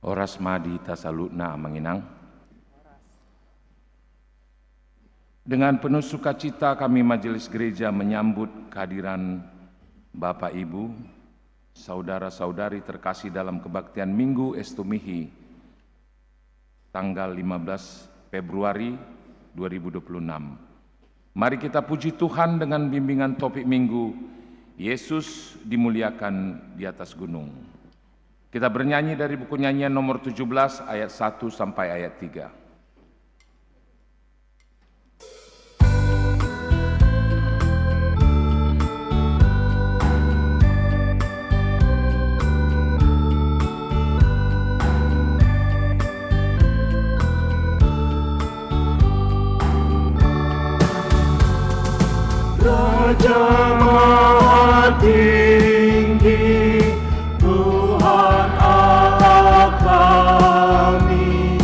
Oras madi tasalutna manginang. Dengan penuh sukacita kami Majelis Gereja menyambut kehadiran Bapak Ibu, saudara-saudari terkasih dalam kebaktian Minggu Estumihi tanggal 15 Februari 2026. Mari kita puji Tuhan dengan bimbingan topik Minggu, Yesus dimuliakan di atas gunung. Kita bernyanyi dari buku nyanyian nomor 17 ayat 1 sampai ayat 3. Raja Maha Tinggi, Tuhan Allah kami,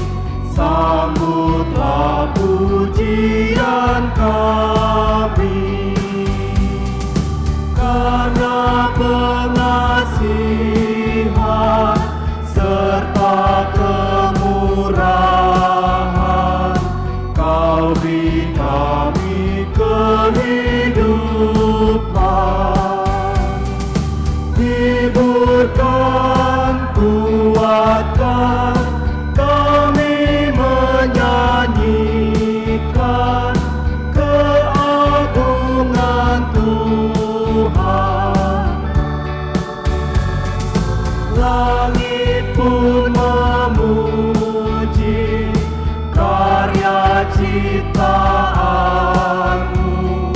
sambutlah pujian kami. Karena pengasihan serta kemurahan, Kau beri kami kehidupan. Hiburkan, kuatkan, kami menyanyikan keagungan Tuhan. Langit pun memuji karya ciptaan-Mu,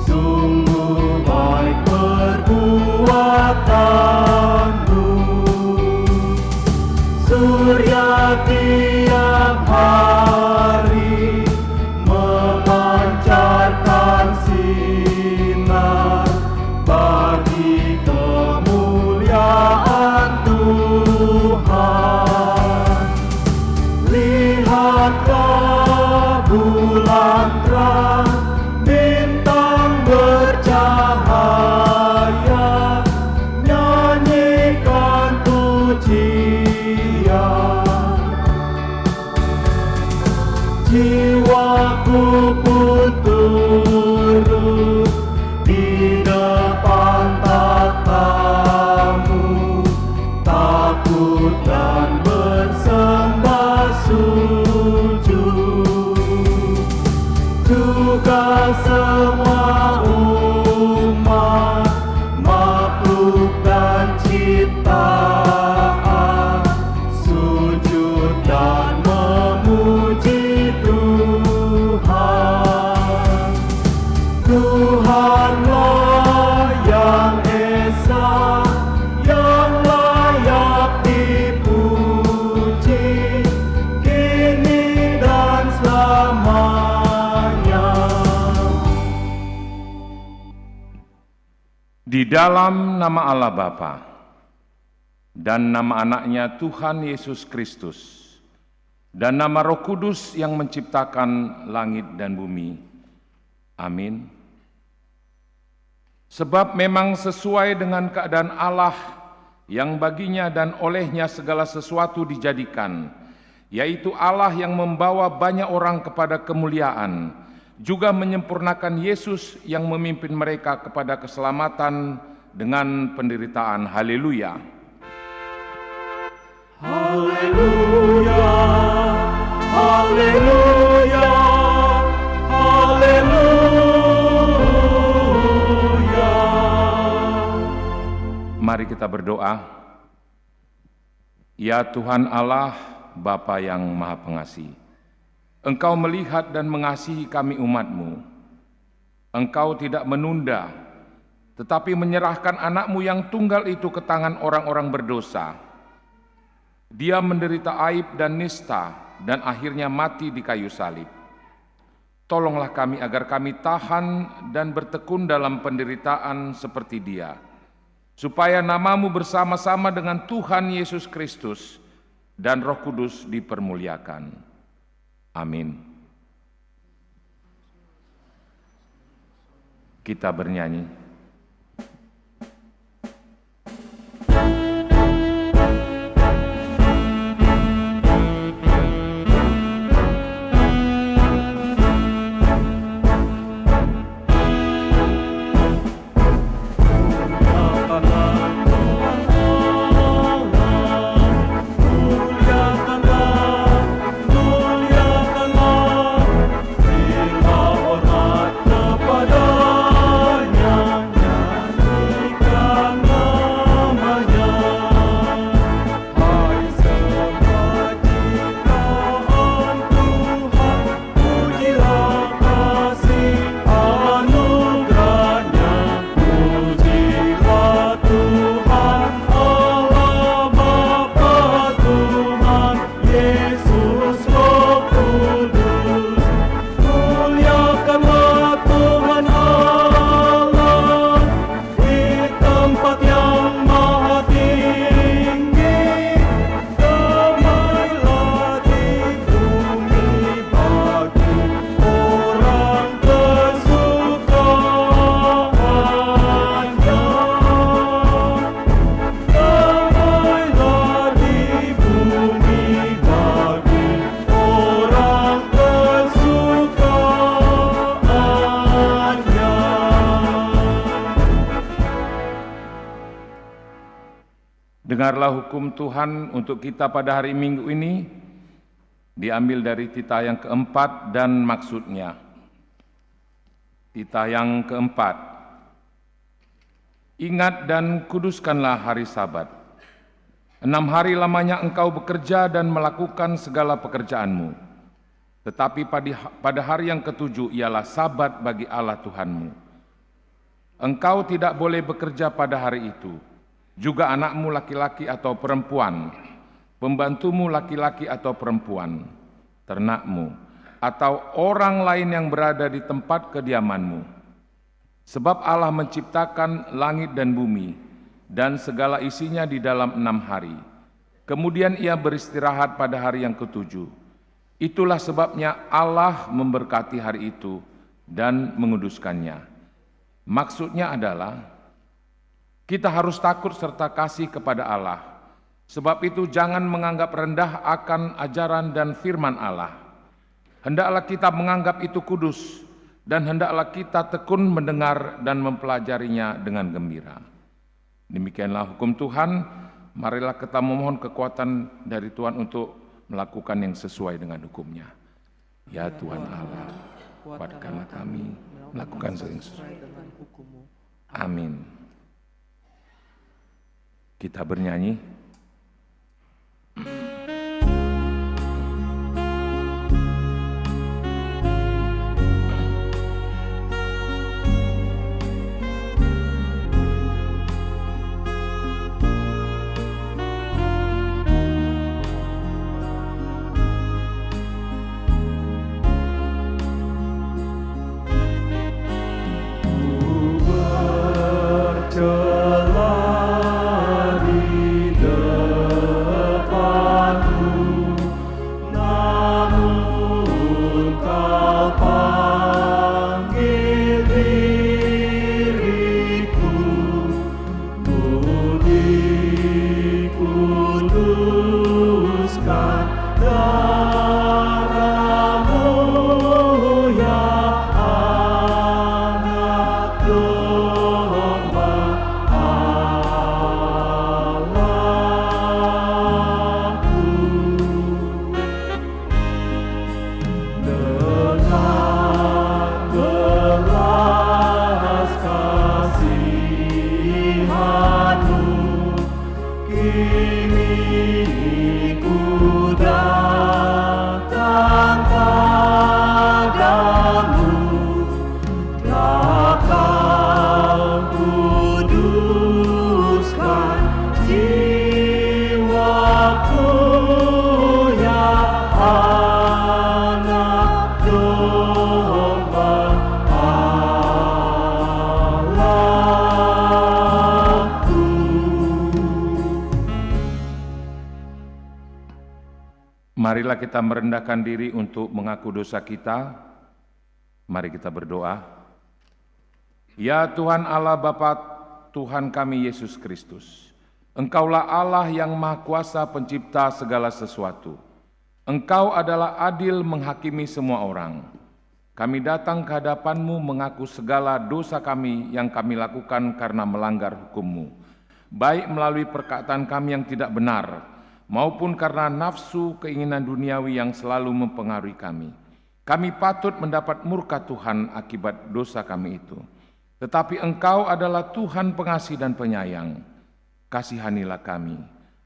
sungguh baik perbuatan-Mu. Surya tiap hari memancarkan sinar bagi kemuliaan Tuhan. Lihatlah bulan terang, bintang bercahaya, nyanyikan pujian. Jiwaku pun turut di depan takhta-Mu, takut dan bersembah sujud. Juga semua umat, makhluk dan ciptaan, sujud dan memuji Tuhan. Tuhanlah yang esa, yang layak dipuji, kini dan selamanya. Di dalam nama Allah Bapa dan nama anaknya Tuhan Yesus Kristus dan nama Roh Kudus yang menciptakan langit dan bumi. Amin. Sebab memang sesuai dengan keadaan Allah yang baginya dan olehnya segala sesuatu dijadikan, yaitu Allah yang membawa banyak orang kepada kemuliaan, juga menyempurnakan Yesus yang memimpin mereka kepada keselamatan dengan penderitaan. Haleluya. Haleluya, haleluya, haleluya. Mari kita berdoa. Ya Tuhan Allah, Bapa yang Maha Pengasih, Engkau melihat dan mengasihi kami umat-Mu. Engkau tidak menunda, tetapi menyerahkan anak-Mu yang tunggal itu ke tangan orang-orang berdosa. Dia menderita aib dan nista, dan akhirnya mati di kayu salib. Tolonglah kami agar kami tahan dan bertekun dalam penderitaan seperti Dia, supaya nama-Mu bersama-sama dengan Tuhan Yesus Kristus dan Roh Kudus dipermuliakan. Amin. Kita bernyanyi. Dengarlah hukum Tuhan untuk kita pada hari Minggu ini, diambil dari titah yang keempat dan maksudnya. Titah yang keempat, ingat dan kuduskanlah hari Sabat. 6 hari lamanya engkau bekerja dan melakukan segala pekerjaanmu. Tetapi pada hari yang ketujuh ialah Sabat bagi Allah Tuhanmu. Engkau tidak boleh bekerja pada hari itu. Juga anakmu laki-laki atau perempuan, pembantumu laki-laki atau perempuan, ternakmu, atau orang lain yang berada di tempat kediamanmu. Sebab Allah menciptakan langit dan bumi, dan segala isinya di dalam 6 hari. Kemudian ia beristirahat pada hari yang ketujuh. Itulah sebabnya Allah memberkati hari itu dan menguduskannya. Maksudnya adalah, kita harus takut serta kasih kepada Allah. Sebab itu jangan menganggap rendah akan ajaran dan firman Allah. Hendaklah kita menganggap itu kudus, dan hendaklah kita tekun mendengar dan mempelajarinya dengan gembira. Demikianlah hukum Tuhan. Marilah kita memohon kekuatan dari Tuhan untuk melakukan yang sesuai dengan hukumnya. Ya Tuhan Allah, kuatkanlah kami melakukan yang sesuai dengan hukum-Mu. Amin. Kita bernyanyi. Marilah kita merendahkan diri untuk mengaku dosa kita. Mari kita berdoa. Ya Tuhan Allah Bapa Tuhan kami Yesus Kristus, Engkaulah Allah yang Maha Kuasa pencipta segala sesuatu. Engkau adalah adil menghakimi semua orang. Kami datang ke hadapan-Mu mengaku segala dosa kami yang kami lakukan karena melanggar hukum-Mu, baik melalui perkataan kami yang tidak benar, maupun karena nafsu keinginan duniawi yang selalu mempengaruhi kami. Kami patut mendapat murka Tuhan akibat dosa kami itu. Tetapi Engkau adalah Tuhan pengasih dan penyayang. Kasihanilah kami.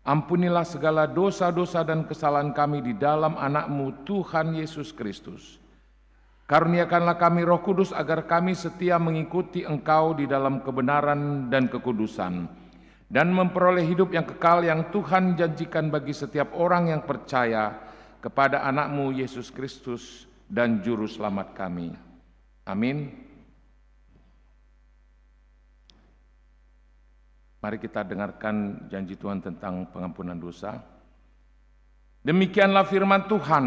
Ampunilah segala dosa-dosa dan kesalahan kami di dalam anak-Mu Tuhan Yesus Kristus. Karuniakanlah kami Roh Kudus agar kami setia mengikuti Engkau di dalam kebenaran dan kekudusan, dan memperoleh hidup yang kekal yang Tuhan janjikan bagi setiap orang yang percaya kepada anak-Mu Yesus Kristus dan Juru Selamat kami. Amin. Mari kita dengarkan janji Tuhan tentang pengampunan dosa. Demikianlah firman Tuhan,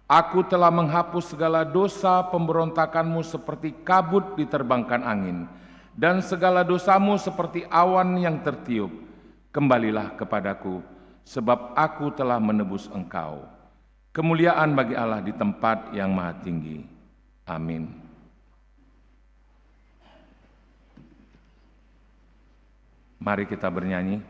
Aku telah menghapus segala dosa pemberontakanmu seperti kabut diterbangkan angin, dan segala dosamu seperti awan yang tertiup. Kembalilah kepadaku, sebab aku telah menebus engkau. Kemuliaan bagi Allah di tempat yang maha tinggi. Amin. Mari kita bernyanyi.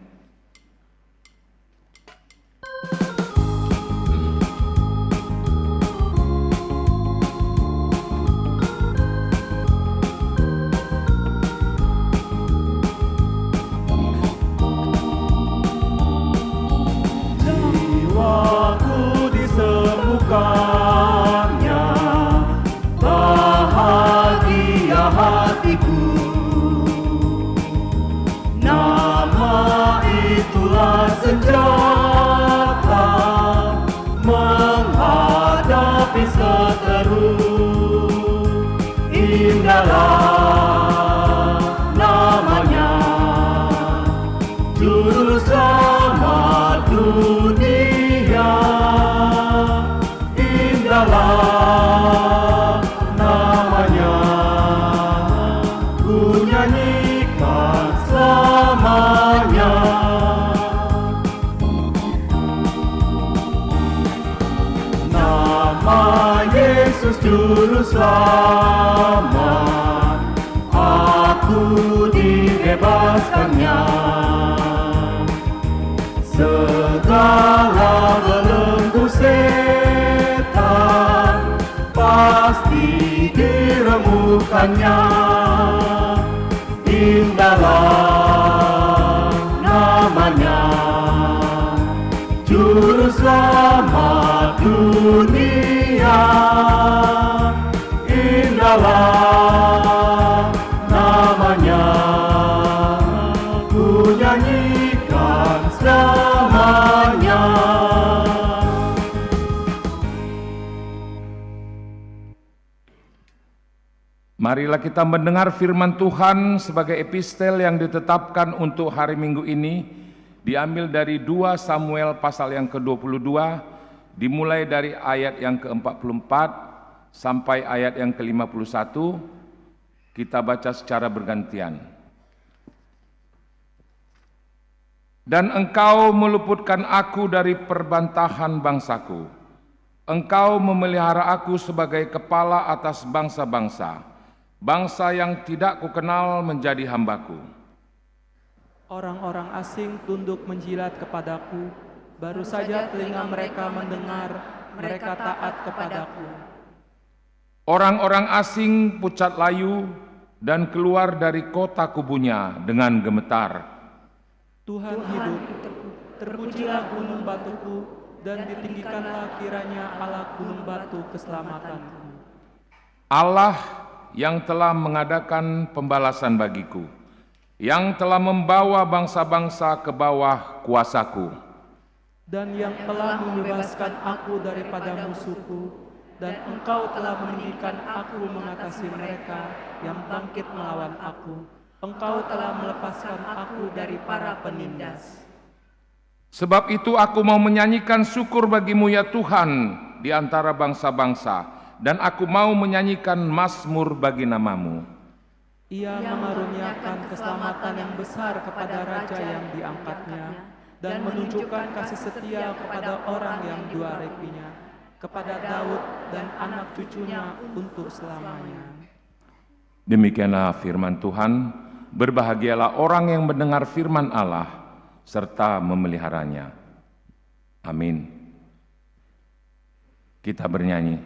itulah senjata menghadapi seteru. Indahlah namanya, Juru Selamat dunia. Indahlah namanya, ku nyanyikan selamanya. Nama Yesus Juru Selamat, aku dibebaskannya. Segala belenggu setan pasti diremukkannya. Indahlah namanya, Juru Selamat dunia. Indahlah namanya, ku nyanyikan selamanya. Marilah kita mendengar firman Tuhan sebagai epistel yang ditetapkan untuk hari Minggu ini, diambil dari 2 Samuel pasal yang ke-22, dimulai dari ayat yang ke-44 sampai ayat yang ke-51. Kita baca secara bergantian. Dan engkau meluputkan aku dari perbantahan bangsaku. Engkau memelihara aku sebagai kepala atas bangsa-bangsa. Bangsa yang tidak kukenal menjadi hambaku. Orang-orang asing tunduk menjilat kepadaku, baru saja telinga mereka mendengar, mereka taat kepadaku. Orang-orang asing pucat layu dan keluar dari kota kubunya dengan gemetar. Tuhan hidup, terpujilah gunung batuku, dan ditinggikanlah kiranya Allah gunung batu keselamatanku. Allah yang telah mengadakan pembalasan bagiku, yang telah membawa bangsa-bangsa ke bawah kuasaku, dan yang telah membebaskan aku daripada musuhku, dan engkau telah meninggikan aku mengatasi mereka yang bangkit melawan aku. Engkau telah melepaskan aku dari para penindas. Sebab itu aku mau menyanyikan syukur bagimu ya Tuhan di antara bangsa-bangsa, dan aku mau menyanyikan mazmur bagi namamu. Ia mengaruniakan keselamatan yang besar kepada raja yang diangkatnya, dan menunjukkan kasih setia kepada orang yang diurapinya, kepada Daud dan anak cucunya untuk selamanya. Demikianlah firman Tuhan. Berbahagialah orang yang mendengar firman Allah serta memeliharanya. Amin. Kita bernyanyi.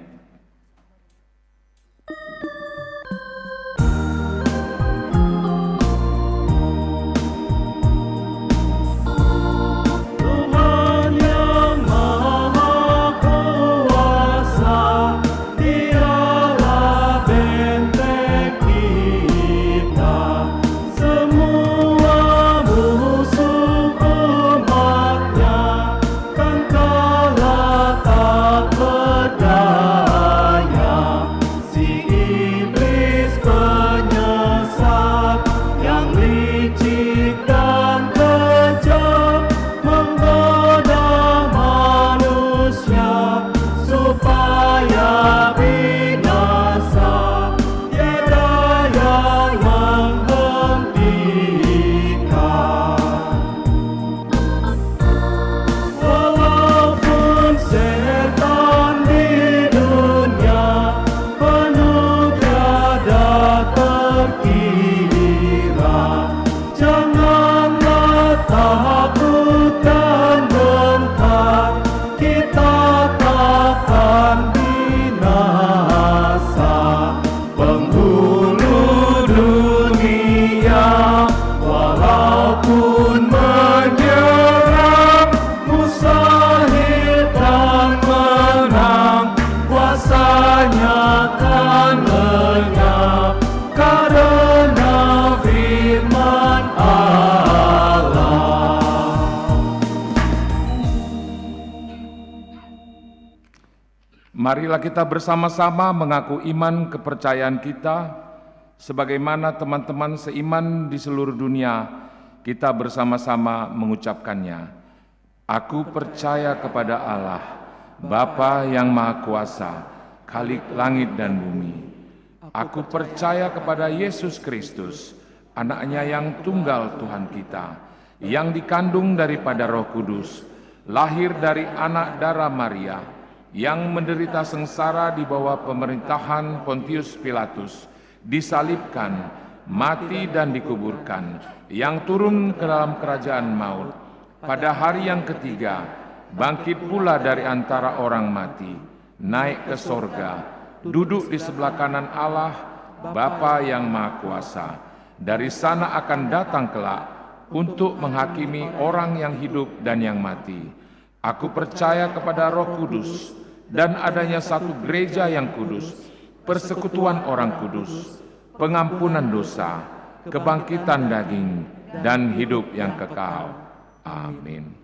Tuhan yang Maha Kuasa, Dialah benteng kita. Semua musuh umat-Nya kan kalah tak berdaya. Marilah kita bersama-sama mengaku iman kepercayaan kita, sebagaimana teman-teman seiman di seluruh dunia, kita bersama-sama mengucapkannya. Aku percaya kepada Allah, Bapa yang Maha Kuasa, Khalik langit dan bumi. Aku percaya kepada Yesus Kristus, Anaknya yang tunggal Tuhan kita, yang dikandung daripada Roh Kudus, lahir dari anak darah Maria, yang menderita sengsara di bawah pemerintahan Pontius Pilatus, disalibkan, mati dan dikuburkan, yang turun ke dalam kerajaan maut. Pada hari yang ketiga, bangkit pula dari antara orang mati, naik ke sorga, duduk di sebelah kanan Allah, Bapa yang Maha Kuasa. Dari sana akan datang kelak untuk menghakimi orang yang hidup dan yang mati. Aku percaya kepada Roh Kudus dan adanya satu gereja yang kudus, persekutuan orang kudus, pengampunan dosa, kebangkitan daging, dan hidup yang kekal. Amin.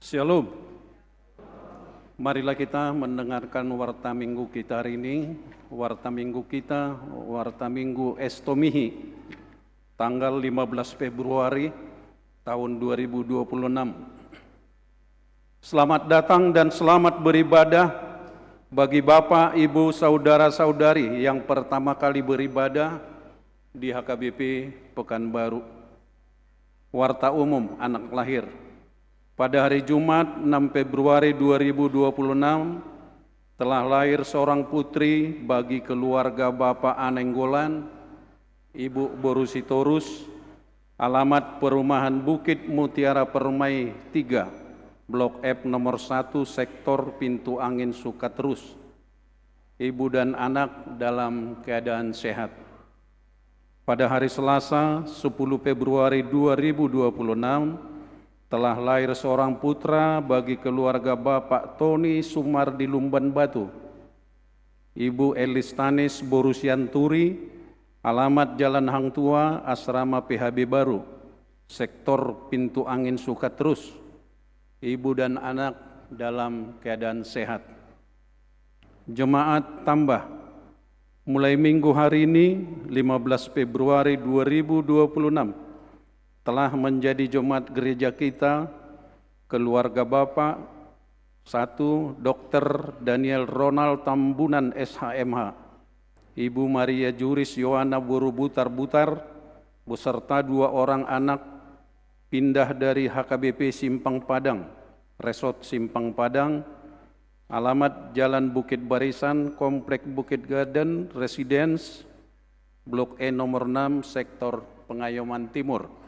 Shalom. Marilah kita mendengarkan warta minggu kita hari ini. Warta minggu kita, warta minggu Estomihi, tanggal 15 Februari tahun 2026. Selamat datang dan selamat beribadah bagi Bapak, Ibu, Saudara-saudari yang pertama kali beribadah di HKBP Pekanbaru. Warta umum anak lahir. Pada hari Jumat 6 Februari 2026 telah lahir seorang putri bagi keluarga Bapak Anenggolan, Ibu Borusitorus, alamat Perumahan Bukit Mutiara Permai 3, Blok F nomor 1, Sektor Pintu Angin Sukaterus. Ibu dan anak dalam keadaan sehat. Pada hari Selasa 10 Februari 2026 telah lahir seorang putra bagi keluarga Bapak Tony Sumardi Lumban Batu, Ibu Elistanis Borusianturi, alamat Jalan Hang Tua, Asrama PHB Baru, Sektor Pintu Angin Sukaterus. Ibu dan anak dalam keadaan sehat. Jemaat tambah, mulai minggu hari ini 15 Februari 2026 telah menjadi jemaat gereja kita, keluarga Bapak 1. Dr. Daniel Ronald Tambunan SHMH, Ibu Maria Juris Yohana Buru Butar-Butar, beserta 2 orang anak pindah dari HKBP Simpang Padang, Resort Simpang Padang, alamat Jalan Bukit Barisan, Komplek Bukit Garden, Residence, Blok E nomor 6, Sektor Pengayoman Timur.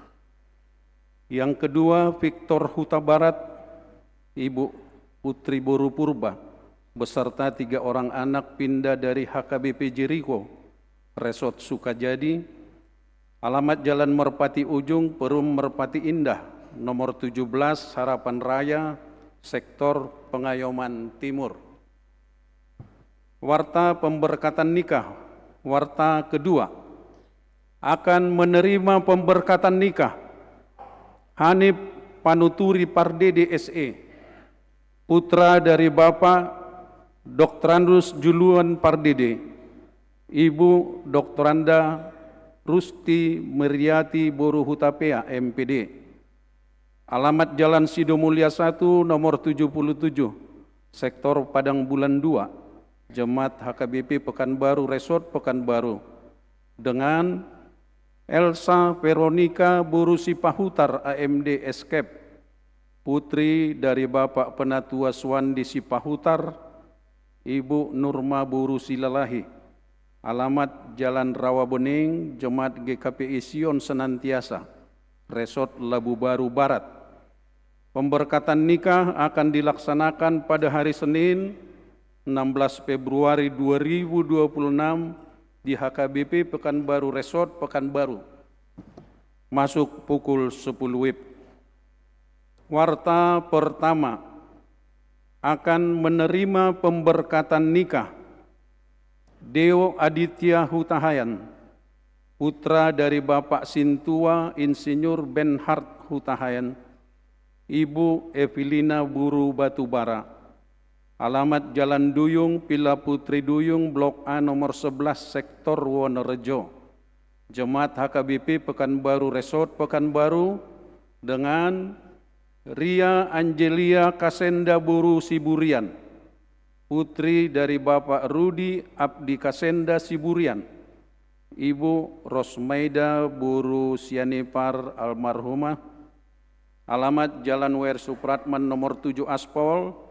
Yang kedua, Victor Huta Barat, Ibu Putri Boru Purba, beserta 3 orang anak pindah dari HKBP Jeriko, Resort Sukajadi, alamat Jalan Merpati Ujung, Perum Merpati Indah, nomor 17, Harapan Raya, Sektor Pengayoman Timur. Warta pemberkatan nikah, warta kedua, akan menerima pemberkatan nikah Hanif Panuturi Pardede SE, putra dari Bapak Doktorandus Juluan Pardede, Ibu Doktoranda Rusti Meriati Boru Hutapea MPD, alamat Jalan Sidomulya 1 nomor 77, Sektor Padang Bulan 2, Jemaat HKBP Pekanbaru Resort Pekanbaru, dengan Elsa Veronica Boru Sipahutar AMD Escape, putri dari Bapak Penatua Swandi Sipahutar, Ibu Nurma Boru Silalahi, alamat Jalan Rawabening, Jemaat GKPI Sion Senantiasa, Resort Labu Baru Barat. Pemberkatan nikah akan dilaksanakan pada hari Senin 16 Februari 2026 di HKBP Pekanbaru Resort Pekanbaru, masuk pukul 10 WIB. Warta pertama, akan menerima pemberkatan nikah Deo Aditya Hutahayan, putra dari Bapak Sintua Insinyur Benhard Hutahayan, Ibu Evelina Buru Batubara, alamat Jalan Duyung, Pila Putri Duyung, Blok A nomor 11, Sektor Wonorejo, Jemaat HKBP Pekanbaru Resort Pekanbaru, dengan Ria Angelia Kasenda Buru Siburian, putri dari Bapak Rudi Abdi Kasenda Siburian, Ibu Rosmaida Buru Sianipar almarhumah, alamat Jalan W.R. Supratman nomor 7 Aspol,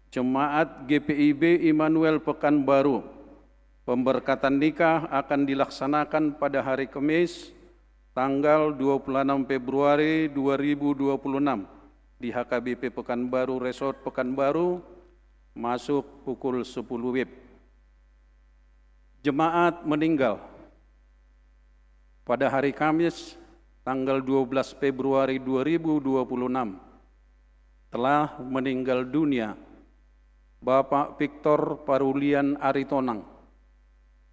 Jemaat GPIB Immanuel Pekanbaru. Pemberkatan nikah akan dilaksanakan pada hari Kamis tanggal 26 Februari 2026 di HKBP Pekanbaru Resort Pekanbaru, masuk pukul 10 WIB. Jemaat meninggal pada hari Kamis tanggal 12 Februari 2026 telah meninggal dunia Bapak Victor Parulian Aritonang,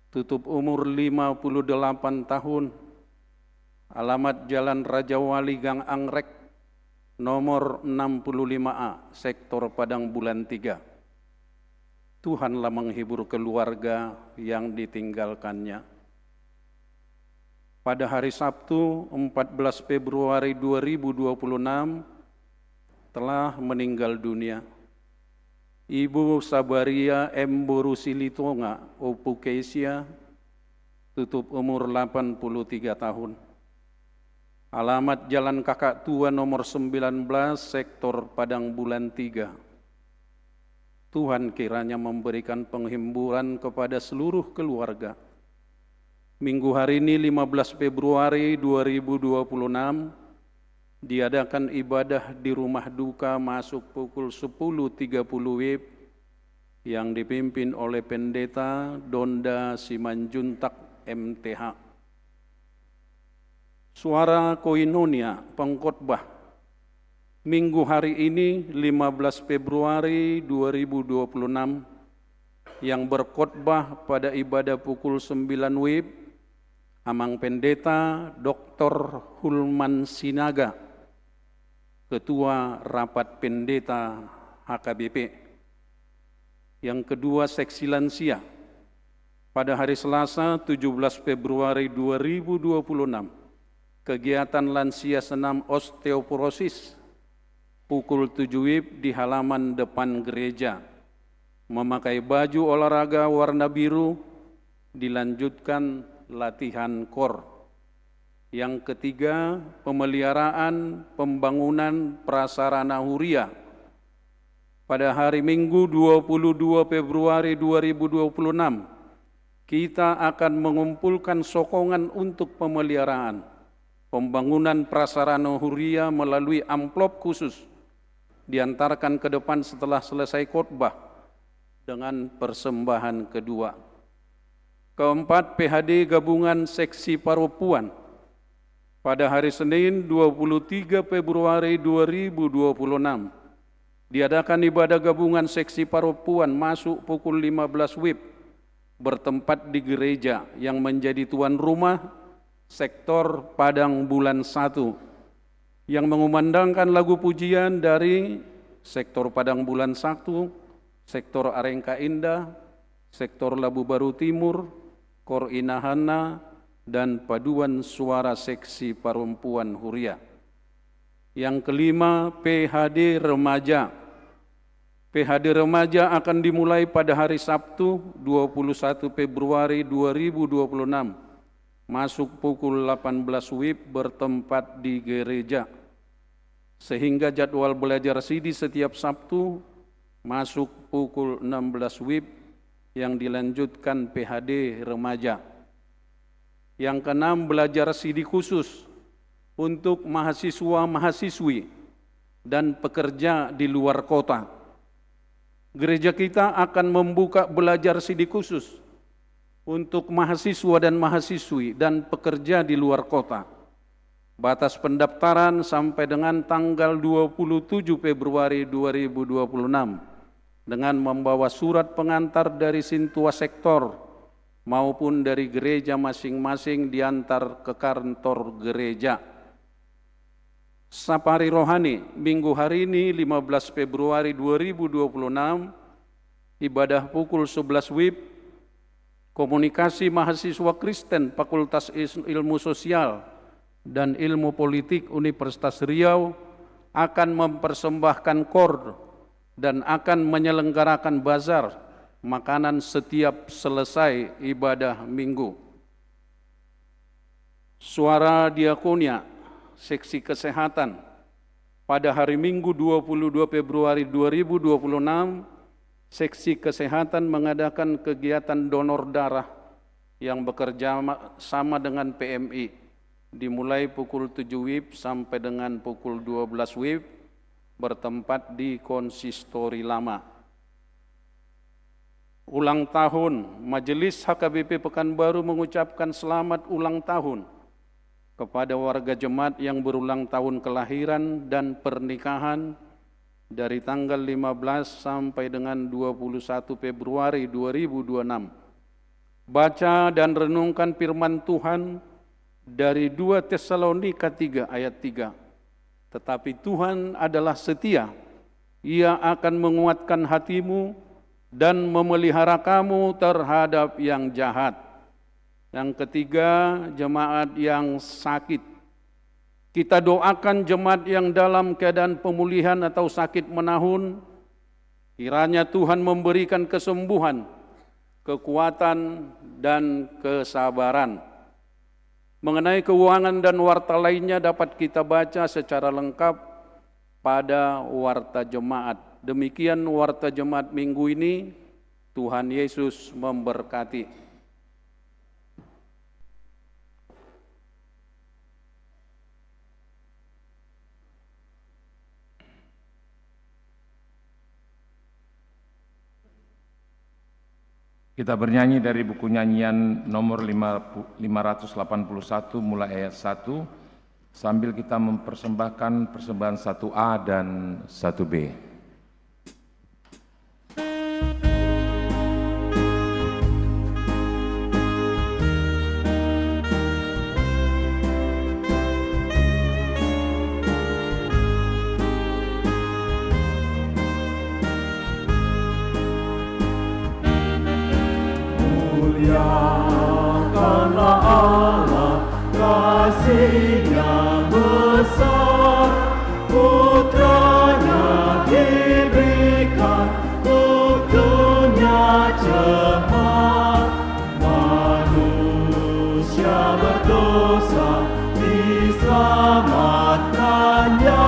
tutup umur 58 tahun, alamat Jalan Raja Wali Gang Anggrek, nomor 65A, sektor Padang Bulan 3. Tuhanlah menghibur keluarga yang ditinggalkannya. Pada hari Sabtu 14 Februari 2026 telah meninggal dunia Ibu Sabaria M. Borusilitonga Opukesia, tutup umur 83 tahun. Alamat Jalan Kakak Tua nomor 19, sektor Padang Bulan 3. Tuhan kiranya memberikan penghiburan kepada seluruh keluarga. Minggu hari ini 15 Februari 2026 diadakan ibadah di rumah duka masuk pukul 10.30 WIB yang dipimpin oleh Pendeta Donda Simanjuntak MTH. Suara Koinonia pengkhotbah Minggu hari ini 15 Februari 2026 yang berkhotbah pada ibadah pukul 9 WIB Amang Pendeta Dr. Hulman Sinaga, Ketua Rapat Pendeta HKBP. Yang kedua, seksi lansia. Pada hari Selasa 17 Februari 2026, kegiatan lansia senam osteoporosis pukul 7 WIB di halaman depan gereja. Memakai baju olahraga warna biru, dilanjutkan latihan core. Yang ketiga, pemeliharaan pembangunan prasarana huria. Pada hari Minggu 22 Februari 2026, kita akan mengumpulkan sokongan untuk pemeliharaan pembangunan prasarana huria melalui amplop khusus, diantarkan ke depan setelah selesai khotbah dengan persembahan kedua. Keempat, PHD Gabungan Seksi Paropuan. Pada hari Senin 23 Februari 2026, diadakan ibadah gabungan seksi paropuan masuk pukul 15 WIB bertempat di gereja yang menjadi tuan rumah sektor Padang Bulan 1 yang mengumandangkan lagu pujian dari sektor Padang Bulan 1, sektor Arengka Indah, sektor Labu Baru Timur, Kor Inahana, dan paduan suara seksi perempuan huria. Yang kelima, PHD Remaja. PHD Remaja akan dimulai pada hari Sabtu 21 Februari 2026, masuk pukul 18 WIB bertempat di gereja. Sehingga jadwal belajar CD setiap Sabtu masuk pukul 16 WIB yang dilanjutkan PHD Remaja. Yang keenam, belajar CD khusus untuk mahasiswa-mahasiswi dan pekerja di luar kota. Gereja kita akan membuka belajar CD khusus untuk mahasiswa dan mahasiswi dan pekerja di luar kota. Batas pendaftaran sampai dengan tanggal 27 Februari 2026 dengan membawa surat pengantar dari Sintua Sektor maupun dari gereja masing-masing diantar ke kantor gereja. Safari Rohani, Minggu hari ini 15 Februari 2026, ibadah pukul 11 WIB, komunikasi mahasiswa Kristen Fakultas Ilmu Sosial dan Ilmu Politik Universitas Riau akan mempersembahkan kor dan akan menyelenggarakan bazar makanan setiap selesai ibadah minggu. Suara Diakonia, seksi kesehatan. Pada hari Minggu 22 Februari 2026, seksi kesehatan mengadakan kegiatan donor darah yang bekerja sama dengan PMI, dimulai pukul 7 WIB sampai dengan pukul 12 WIB, bertempat di Konsistori Lama. Ulang tahun, Majelis HKBP Pekanbaru mengucapkan selamat ulang tahun kepada warga jemaat yang berulang tahun kelahiran dan pernikahan dari tanggal 15 sampai dengan 21 Februari 2026. Baca dan renungkan firman Tuhan dari 2 Tesalonika 3 ayat 3. tetapi Tuhan adalah setia. Ia akan menguatkan hatimu dan memelihara kamu terhadap yang jahat. Yang ketiga, jemaat yang sakit. Kita doakan jemaat yang dalam keadaan pemulihan atau sakit menahun, kiranya Tuhan memberikan kesembuhan, kekuatan, dan kesabaran. Mengenai keuangan dan warta lainnya dapat kita baca secara lengkap pada warta jemaat. Demikian warta jemaat minggu ini. Tuhan Yesus memberkati. Kita bernyanyi dari buku nyanyian nomor 581 mulai ayat 1 sambil kita mempersembahkan persembahan 1A dan 1B. Muliakanlah Allah, kasih-Nya besar, Putranya diberikan untuk dunia jahat. Manusia berdosa diselamatkannya,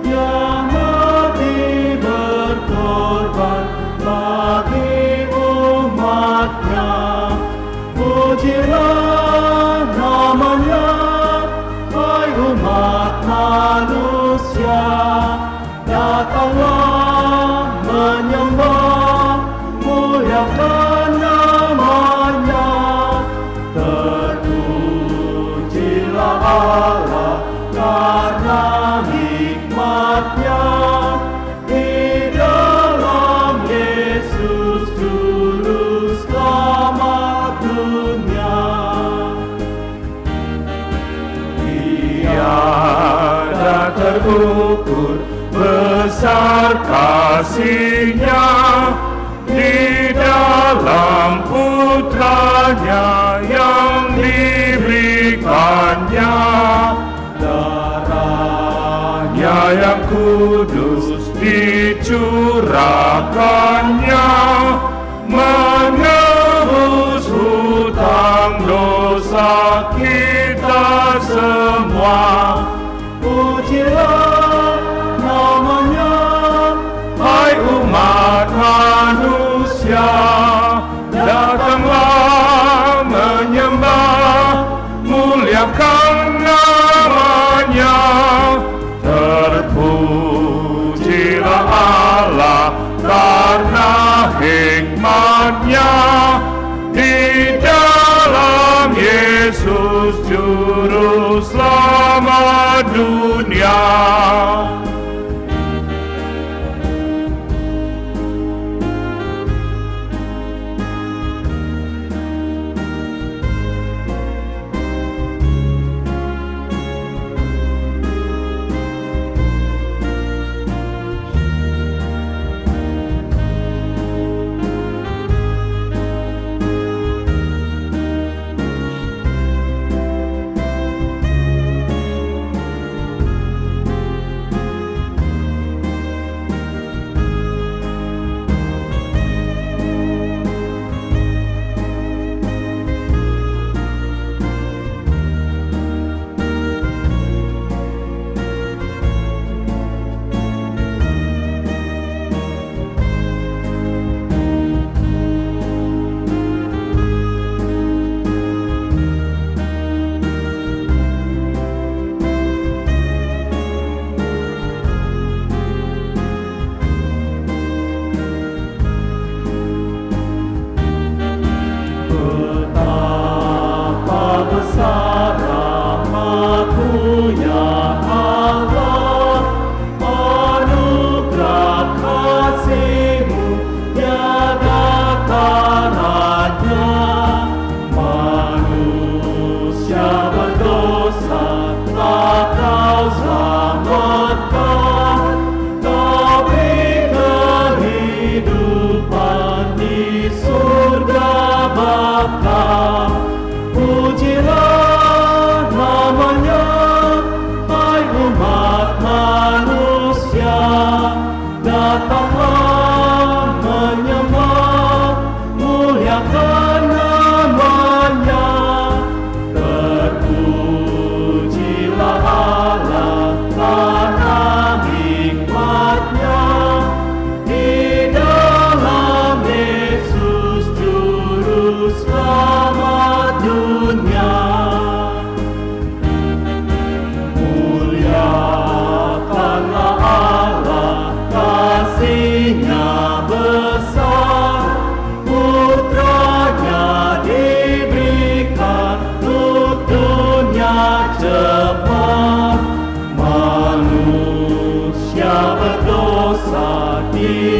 yang mati berkorban bagi umatnya. Pujilah namanya, hai umat manusia. Datanglah menyembah, muliakan namanya. Terpujilah Allah karena hikmat-Nya di dalam Yesus Juru Selamat dunia. Tiada terukur besar kasih-Nya di dalam Putranya yang diberikannya. Darahnya yang kudus dicurahkannya, menebus hutang dosa kita semua. Pujilah namanya, hai umat manusia. Datanglah menyembah, muliakan namanya. Terpujilah Allah karena hikmat-Nya di dalam Yesus Juru Selamat dunia.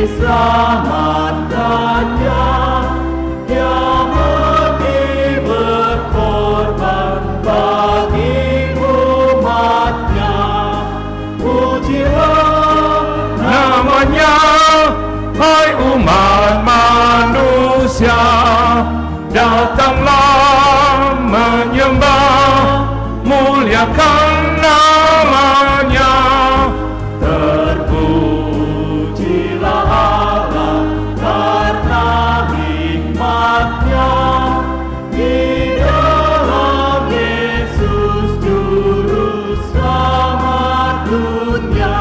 diselamatkannya. Dia mati berkorban bagi umatnya. Pujilah namanya, hai umat manusia. Datanglah menyembah, muliakan namanya. Terpujilah Allah karena hikmat-Nya di dalam Yesus Juru Selamat dunia.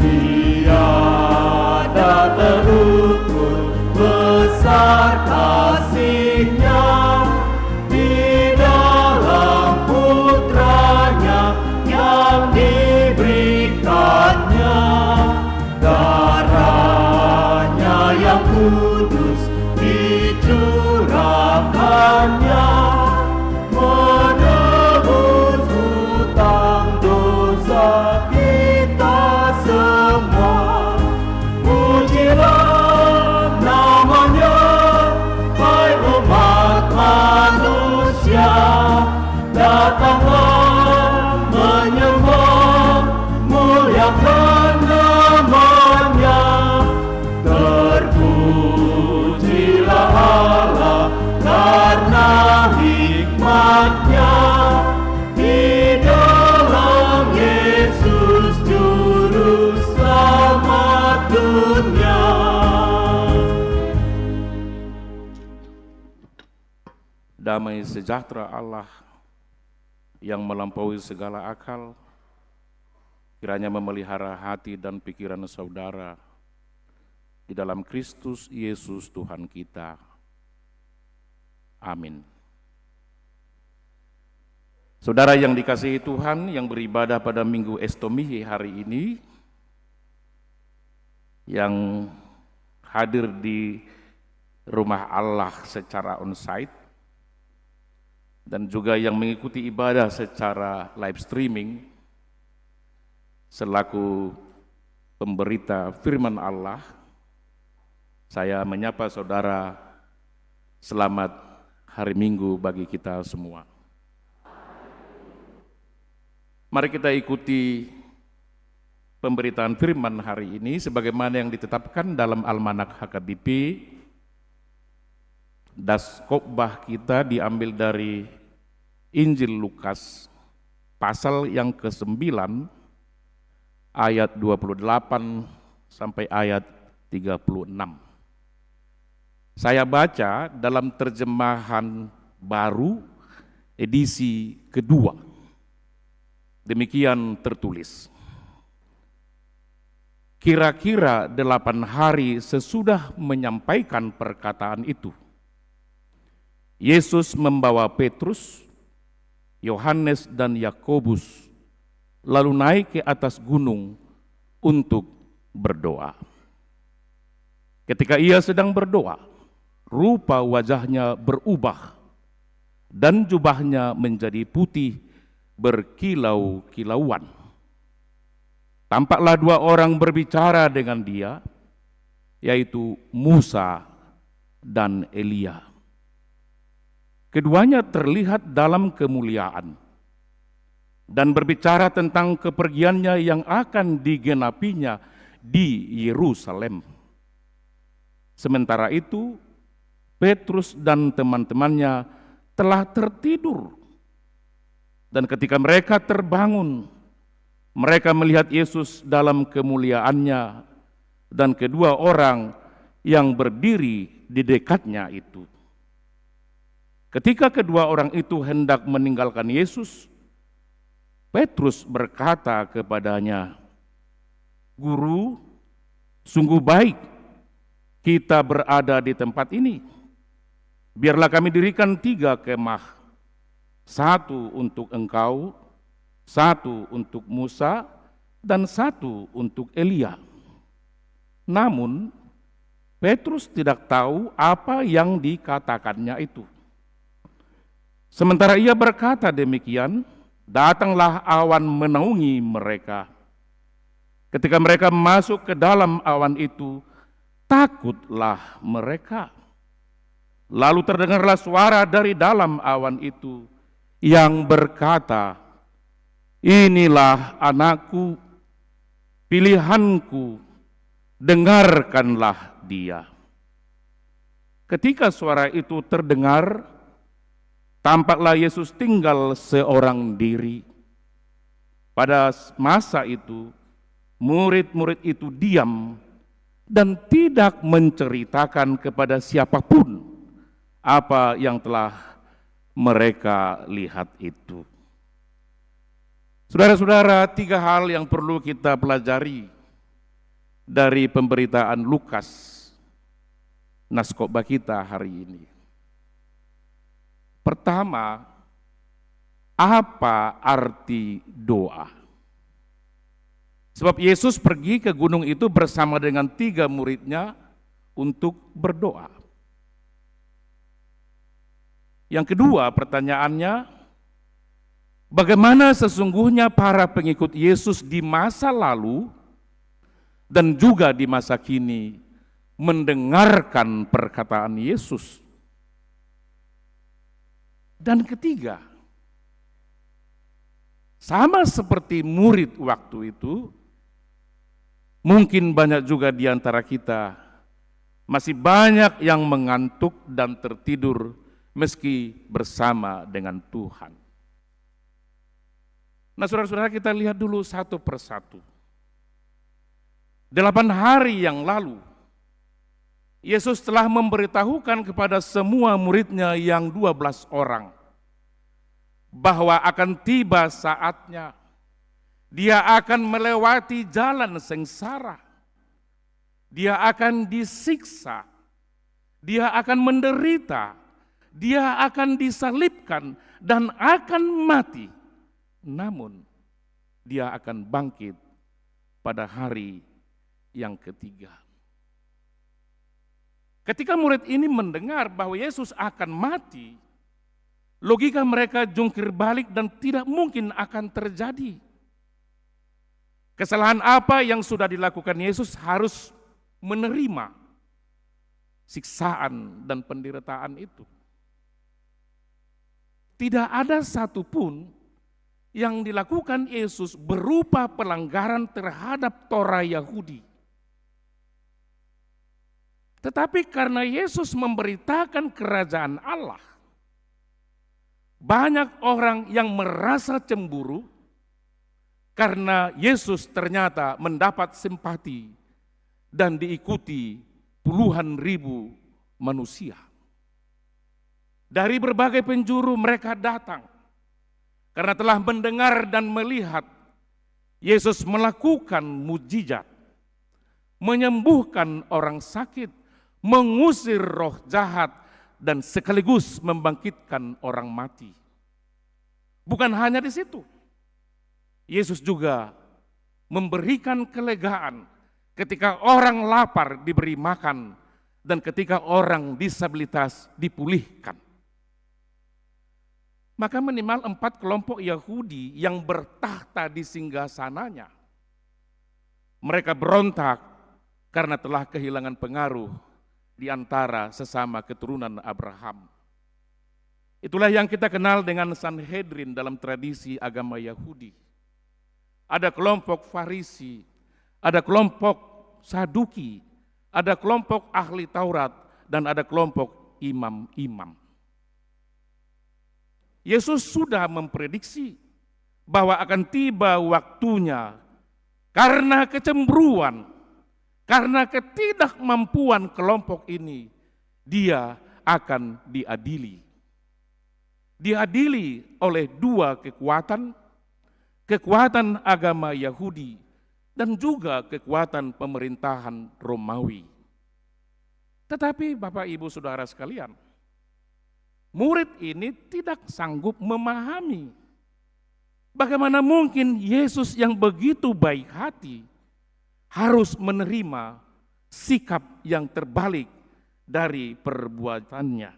Tiada terukur besar kasih-Nya di dalam putranya yang diberikannya. Darahnya yang kudus dicurahkannya, menebus hutang dosa kita semua. Pujilah namanya, hai umat manusia. Datanglah menyembah, muliakan namanya. Terpujilah Allah karena hikmat-Nya di dalam Yesus Juru Selamat dunia. Damai sejahtera Allah yang melampaui segala akal, kiranya memelihara hati dan pikiran saudara di dalam Kristus Yesus Tuhan kita. Amin. Saudara yang dikasihi Tuhan, yang beribadah pada Minggu Estomihi hari ini, yang hadir di rumah Allah secara onsite, dan juga yang mengikuti ibadah secara live streaming, selaku pemberita firman Allah, saya menyapa saudara, selamat hari Minggu bagi kita semua. Mari kita ikuti pemberitaan firman hari ini sebagaimana yang ditetapkan dalam Almanak HKBP. Das khotbah kita diambil dari Injil Lukas pasal yang ke-9 ayat 28 sampai ayat 36. Saya baca dalam terjemahan baru edisi kedua. Demikian tertulis. Kira-kira 8 hari sesudah menyampaikan perkataan itu, Yesus membawa Petrus, Yohanes dan Yakobus lalu naik ke atas gunung untuk berdoa. Ketika ia sedang berdoa, rupa wajahnya berubah dan jubahnya menjadi putih berkilau-kilauan. Tampaklah 2 orang berbicara dengan dia, yaitu Musa dan Elia. Keduanya terlihat dalam kemuliaan dan berbicara tentang kepergiannya yang akan digenapinya di Yerusalem. Sementara itu, Petrus dan teman-temannya telah tertidur. Dan ketika mereka terbangun, mereka melihat Yesus dalam kemuliaannya dan kedua orang yang berdiri di dekatnya itu. Ketika kedua orang itu hendak meninggalkan Yesus, Petrus berkata kepadanya, "Guru, sungguh baik kita berada di tempat ini. Biarlah kami dirikan 3 kemah, 1 untuk engkau, 1 untuk Musa, dan 1 untuk Elia." Namun, Petrus tidak tahu apa yang dikatakannya itu. Sementara ia berkata demikian, datanglah awan menaungi mereka. Ketika mereka masuk ke dalam awan itu, takutlah mereka. Lalu terdengarlah suara dari dalam awan itu yang berkata, "Inilah anakku, pilihanku, dengarkanlah dia." Ketika suara itu terdengar, tampaklah Yesus tinggal seorang diri. Pada masa itu, murid-murid itu diam dan tidak menceritakan kepada siapapun apa yang telah mereka lihat itu. Saudara-saudara, 3 hal yang perlu kita pelajari dari pemberitaan Lukas, naskah kita hari ini. Pertama, apa arti doa? Sebab Yesus pergi ke gunung itu bersama dengan 3 muridnya untuk berdoa. Yang kedua pertanyaannya, bagaimana sesungguhnya para pengikut Yesus di masa lalu dan juga di masa kini mendengarkan perkataan Yesus? Dan ketiga, sama seperti murid waktu itu, mungkin banyak juga di antara kita masih banyak yang mengantuk dan tertidur meski bersama dengan Tuhan. Nah, saudara-saudara, kita lihat dulu satu persatu. 8 hari yang lalu, Yesus telah memberitahukan kepada semua muridnya yang 12 orang bahwa akan tiba saatnya dia akan melewati jalan sengsara, dia akan disiksa, dia akan menderita, dia akan disalibkan dan akan mati. Namun dia akan bangkit pada hari yang ketiga. Ketika murid ini mendengar bahwa Yesus akan mati, logika mereka jungkir balik dan tidak mungkin akan terjadi. Kesalahan apa yang sudah dilakukan Yesus harus menerima siksaan dan penderitaan itu. Tidak ada satupun yang dilakukan Yesus berupa pelanggaran terhadap Torah Yahudi. Tetapi karena Yesus memberitakan kerajaan Allah, banyak orang yang merasa cemburu karena Yesus ternyata mendapat simpati dan diikuti puluhan ribu manusia. Dari berbagai penjuru mereka datang karena telah mendengar dan melihat Yesus melakukan mujizat, menyembuhkan orang sakit, mengusir roh jahat, dan sekaligus membangkitkan orang mati. Bukan hanya di situ, Yesus juga memberikan kelegaan ketika orang lapar diberi makan dan ketika orang disabilitas dipulihkan. Maka minimal 4 kelompok Yahudi yang bertahta di singgasananya, mereka berontak karena telah kehilangan pengaruh di antara sesama keturunan Abraham. Itulah yang kita kenal dengan Sanhedrin dalam tradisi agama Yahudi. Ada kelompok Farisi, ada kelompok Saduki, ada kelompok ahli Taurat, dan ada kelompok imam-imam. Yesus sudah memprediksi bahwa akan tiba waktunya karena kecemburuan, karena ketidakmampuan kelompok ini, dia akan diadili. Diadili oleh 2 kekuatan, kekuatan agama Yahudi dan juga kekuatan pemerintahan Romawi. Tetapi Bapak Ibu Saudara sekalian, murid ini tidak sanggup memahami bagaimana mungkin Yesus yang begitu baik hati harus menerima sikap yang terbalik dari perbuatannya.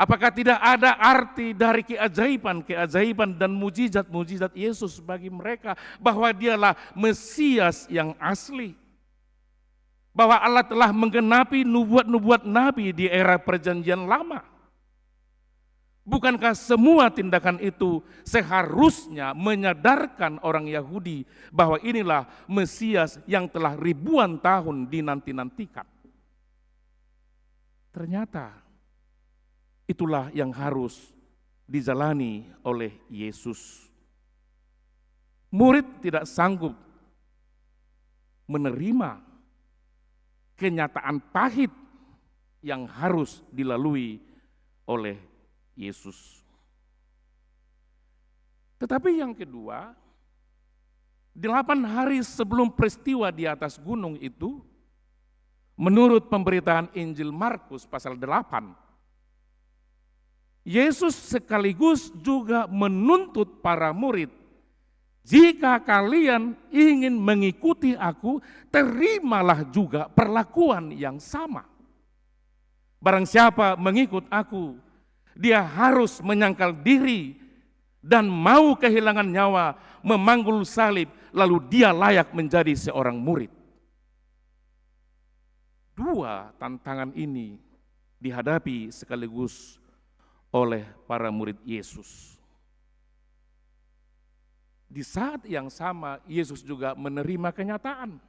Apakah tidak ada arti dari keajaiban dan mujizat-mujizat Yesus bagi mereka bahwa dialah Mesias yang asli? Bahwa Allah telah menggenapi nubuat-nubuat Nabi di era perjanjian lama? Bukankah semua tindakan itu seharusnya menyadarkan orang Yahudi bahwa inilah Mesias yang telah ribuan tahun dinanti-nantikan? Ternyata itulah yang harus dijalani oleh Yesus. Murid tidak sanggup menerima kenyataan pahit yang harus dilalui oleh Yesus. Tetapi yang kedua, 8 hari sebelum peristiwa di atas gunung itu, menurut pemberitaan Injil Markus pasal 8, Yesus sekaligus juga menuntut para murid, jika kalian ingin mengikuti aku, terimalah juga perlakuan yang sama. Barang siapa mengikut aku, dia harus menyangkal diri dan mau kehilangan nyawa, memanggul salib, lalu dia layak menjadi seorang murid. 2 tantangan ini dihadapi sekaligus oleh para murid Yesus. Di saat yang sama, Yesus juga menerima kenyataan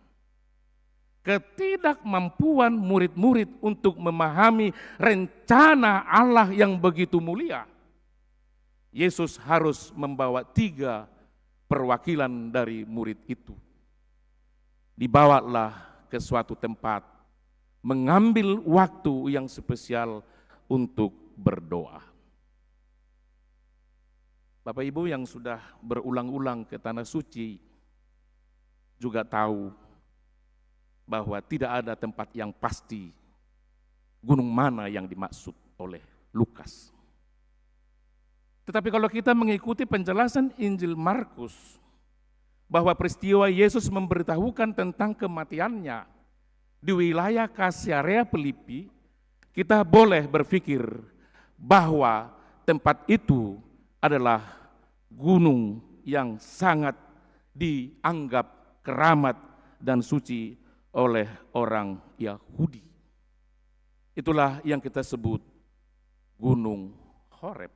ketidakmampuan murid-murid untuk memahami rencana Allah yang begitu mulia. Yesus harus membawa 3 perwakilan dari murid itu. Dibawalah ke suatu tempat, mengambil waktu yang spesial untuk berdoa. Bapak Ibu yang sudah berulang-ulang ke Tanah Suci juga tahu bahwa tidak ada tempat yang pasti gunung mana yang dimaksud oleh Lukas. Tetapi kalau kita mengikuti penjelasan Injil Markus bahwa peristiwa Yesus memberitahukan tentang kematiannya di wilayah Kaisarea Filipi, kita boleh berpikir bahwa tempat itu adalah gunung yang sangat dianggap keramat dan suci oleh orang Yahudi. Itulah yang kita sebut Gunung Horeb.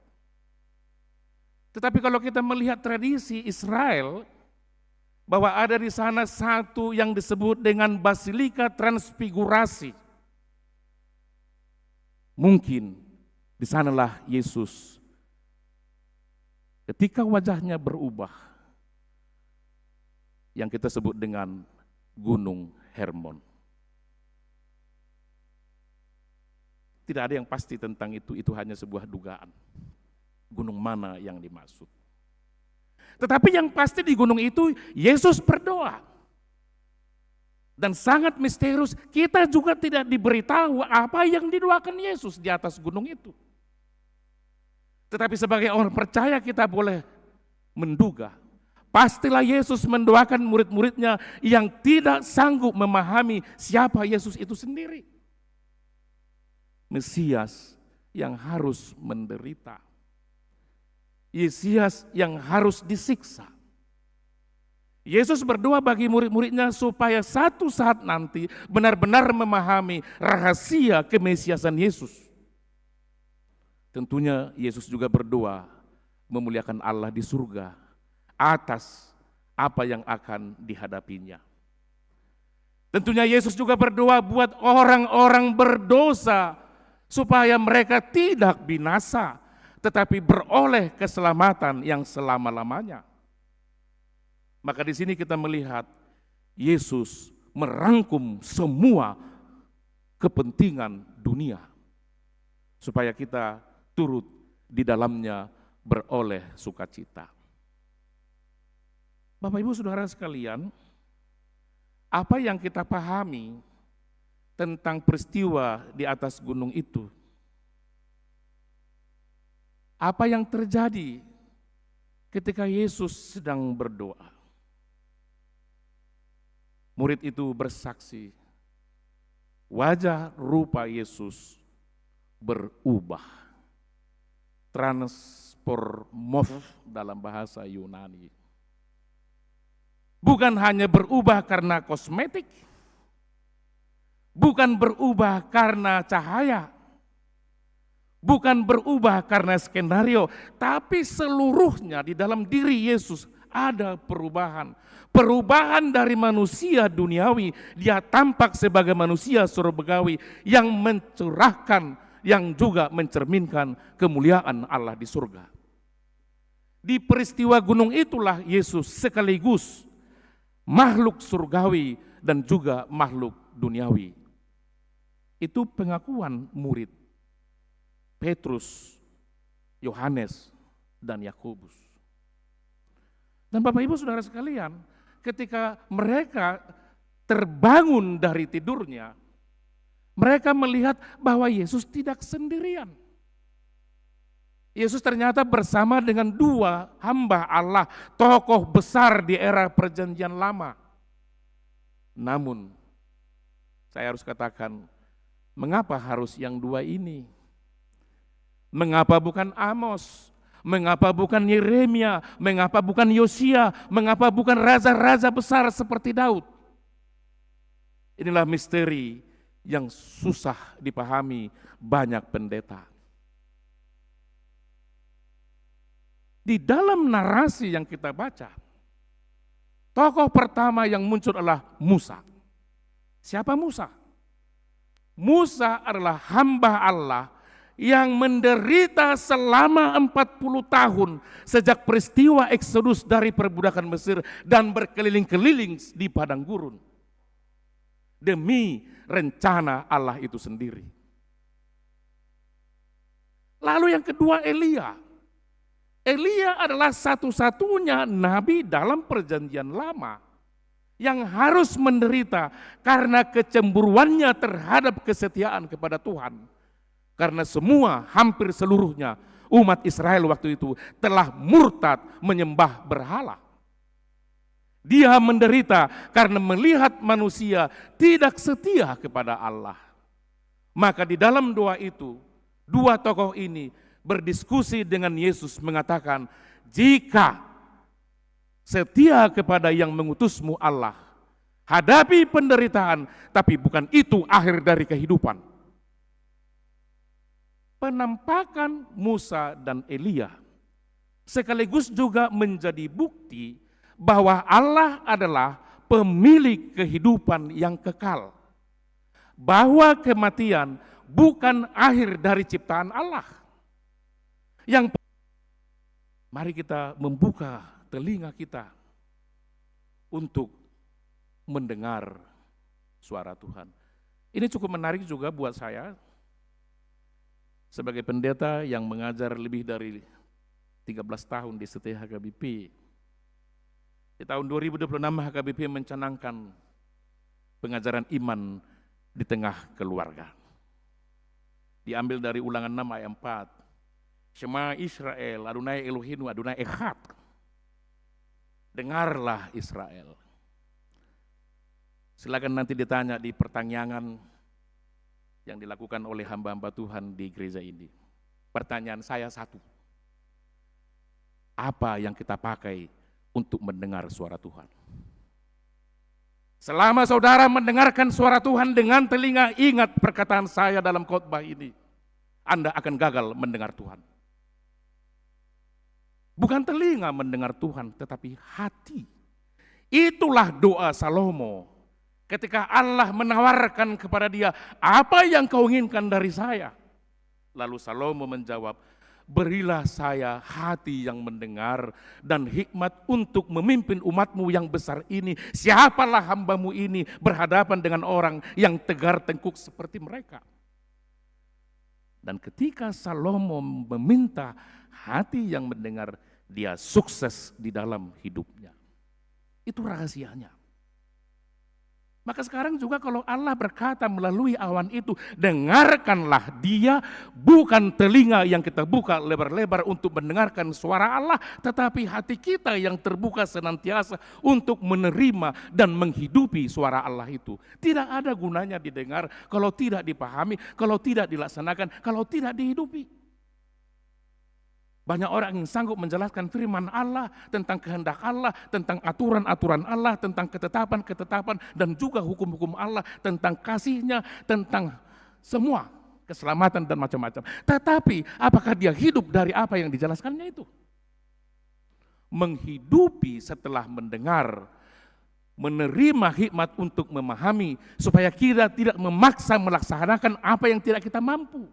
Tetapi kalau kita melihat tradisi Israel, bahwa ada di sana satu yang disebut dengan Basilika Transfigurasi. Mungkin di sanalah Yesus ketika wajahnya berubah, yang kita sebut dengan Gunung Hermon. Tidak ada yang pasti tentang itu hanya sebuah dugaan. Gunung mana yang dimaksud. Tetapi yang pasti di gunung itu, Yesus berdoa. Dan sangat misterius, kita juga tidak diberitahu apa yang didoakan Yesus di atas gunung itu. Tetapi sebagai orang percaya kita boleh menduga, pastilah Yesus mendoakan murid-muridnya yang tidak sanggup memahami siapa Yesus itu sendiri. Mesias yang harus menderita. Mesias yang harus disiksa. Yesus berdoa bagi murid-muridnya supaya satu saat nanti benar-benar memahami rahasia kemesiasan Yesus. Tentunya Yesus juga berdoa memuliakan Allah di surga atas apa yang akan dihadapinya. Tentunya Yesus juga berdoa buat orang-orang berdosa supaya mereka tidak binasa, tetapi beroleh keselamatan yang selama-lamanya. Maka di sini kita melihat Yesus merangkum semua kepentingan dunia supaya kita turut di dalamnya beroleh sukacita. Bapak Ibu Saudara sekalian, apa yang kita pahami tentang peristiwa di atas gunung itu? Apa yang terjadi ketika Yesus sedang berdoa? Murid itu bersaksi, wajah rupa Yesus berubah. transformos dalam bahasa Yunani. Bukan hanya berubah karena kosmetik, bukan berubah karena cahaya, bukan berubah karena skenario, tapi seluruhnya di dalam diri Yesus ada perubahan. Perubahan dari manusia duniawi, dia tampak sebagai manusia surgawi yang mencurahkan, yang juga mencerminkan kemuliaan Allah di surga. Di peristiwa gunung itulah Yesus sekaligus makhluk surgawi dan juga makhluk duniawi. Itu pengakuan murid Petrus, Yohanes, dan Yakobus. Dan Bapak Ibu Saudara sekalian, ketika mereka terbangun dari tidurnya, mereka melihat bahwa Yesus tidak sendirian. Yesus ternyata bersama dengan dua hamba Allah, tokoh besar di era perjanjian lama. Namun, saya harus katakan, mengapa harus yang dua ini? Mengapa bukan Amos? Mengapa bukan Yeremia? Mengapa bukan Yosia? Mengapa bukan raja-raja besar seperti Daud? Inilah misteri yang susah dipahami banyak pendeta. Di dalam narasi yang kita baca, tokoh pertama yang muncul adalah Musa. Siapa Musa? Musa adalah hamba Allah yang menderita selama 40 tahun sejak peristiwa Eksodus dari perbudakan Mesir dan berkeliling-keliling di padang gurun demi rencana Allah itu sendiri. Lalu yang kedua Elia. Elia adalah satu-satunya nabi dalam perjanjian lama yang harus menderita karena kecemburuannya terhadap kesetiaan kepada Tuhan. Karena semua, hampir seluruhnya umat Israel waktu itu telah murtad menyembah berhala. Dia menderita karena melihat manusia tidak setia kepada Allah. Maka di dalam doa itu, dua tokoh ini berdiskusi dengan Yesus mengatakan, jika setia kepada yang mengutusmu Allah, hadapi penderitaan, tapi bukan itu akhir dari kehidupan. Penampakan Musa dan Elia sekaligus juga menjadi bukti bahwa Allah adalah pemilik kehidupan yang kekal. Bahwa kematian bukan akhir dari ciptaan Allah. Mari kita membuka telinga kita untuk mendengar suara Tuhan. Ini cukup menarik juga buat saya sebagai pendeta yang mengajar lebih dari 13 tahun di setia HKBP. Di tahun 2026 HKBP mencanangkan pengajaran iman di tengah keluarga. Diambil dari Ulangan 6 ayat 4. Shema Israel, Adonai Elohinu, Adonai Echad. Dengarlah Israel. Silakan nanti ditanya di pertanyaan yang dilakukan oleh hamba-hamba Tuhan di gereja ini. Pertanyaan saya satu. Apa yang kita pakai untuk mendengar suara Tuhan? Selama saudara mendengarkan suara Tuhan dengan telinga, ingat perkataan saya dalam khotbah ini. Anda akan gagal mendengar Tuhan. Bukan telinga mendengar Tuhan, tetapi hati. Itulah doa Salomo. Ketika Allah menawarkan kepada dia, apa yang kau inginkan dari saya? Lalu Salomo menjawab, berilah saya hati yang mendengar dan hikmat untuk memimpin umatmu yang besar ini. Siapalah hambamu ini berhadapan dengan orang yang tegar tengkuk seperti mereka. Dan ketika Salomo meminta hati yang mendengar, dia sukses di dalam hidupnya. Itu rahasianya. Maka sekarang juga kalau Allah berkata melalui awan itu, dengarkanlah dia, bukan telinga yang kita buka lebar-lebar untuk mendengarkan suara Allah, tetapi hati kita yang terbuka senantiasa untuk menerima dan menghidupi suara Allah itu. Tidak ada gunanya didengar kalau tidak dipahami, kalau tidak dilaksanakan, kalau tidak dihidupi. Banyak orang yang sanggup menjelaskan firman Allah, tentang kehendak Allah, tentang aturan-aturan Allah, tentang ketetapan-ketetapan, dan juga hukum-hukum Allah, tentang kasih-Nya, tentang semua keselamatan dan macam-macam. Tetapi apakah dia hidup dari apa yang dijelaskannya itu? Menghidupi setelah mendengar, menerima hikmat untuk memahami, supaya kita tidak memaksa melaksanakan apa yang tidak kita mampu.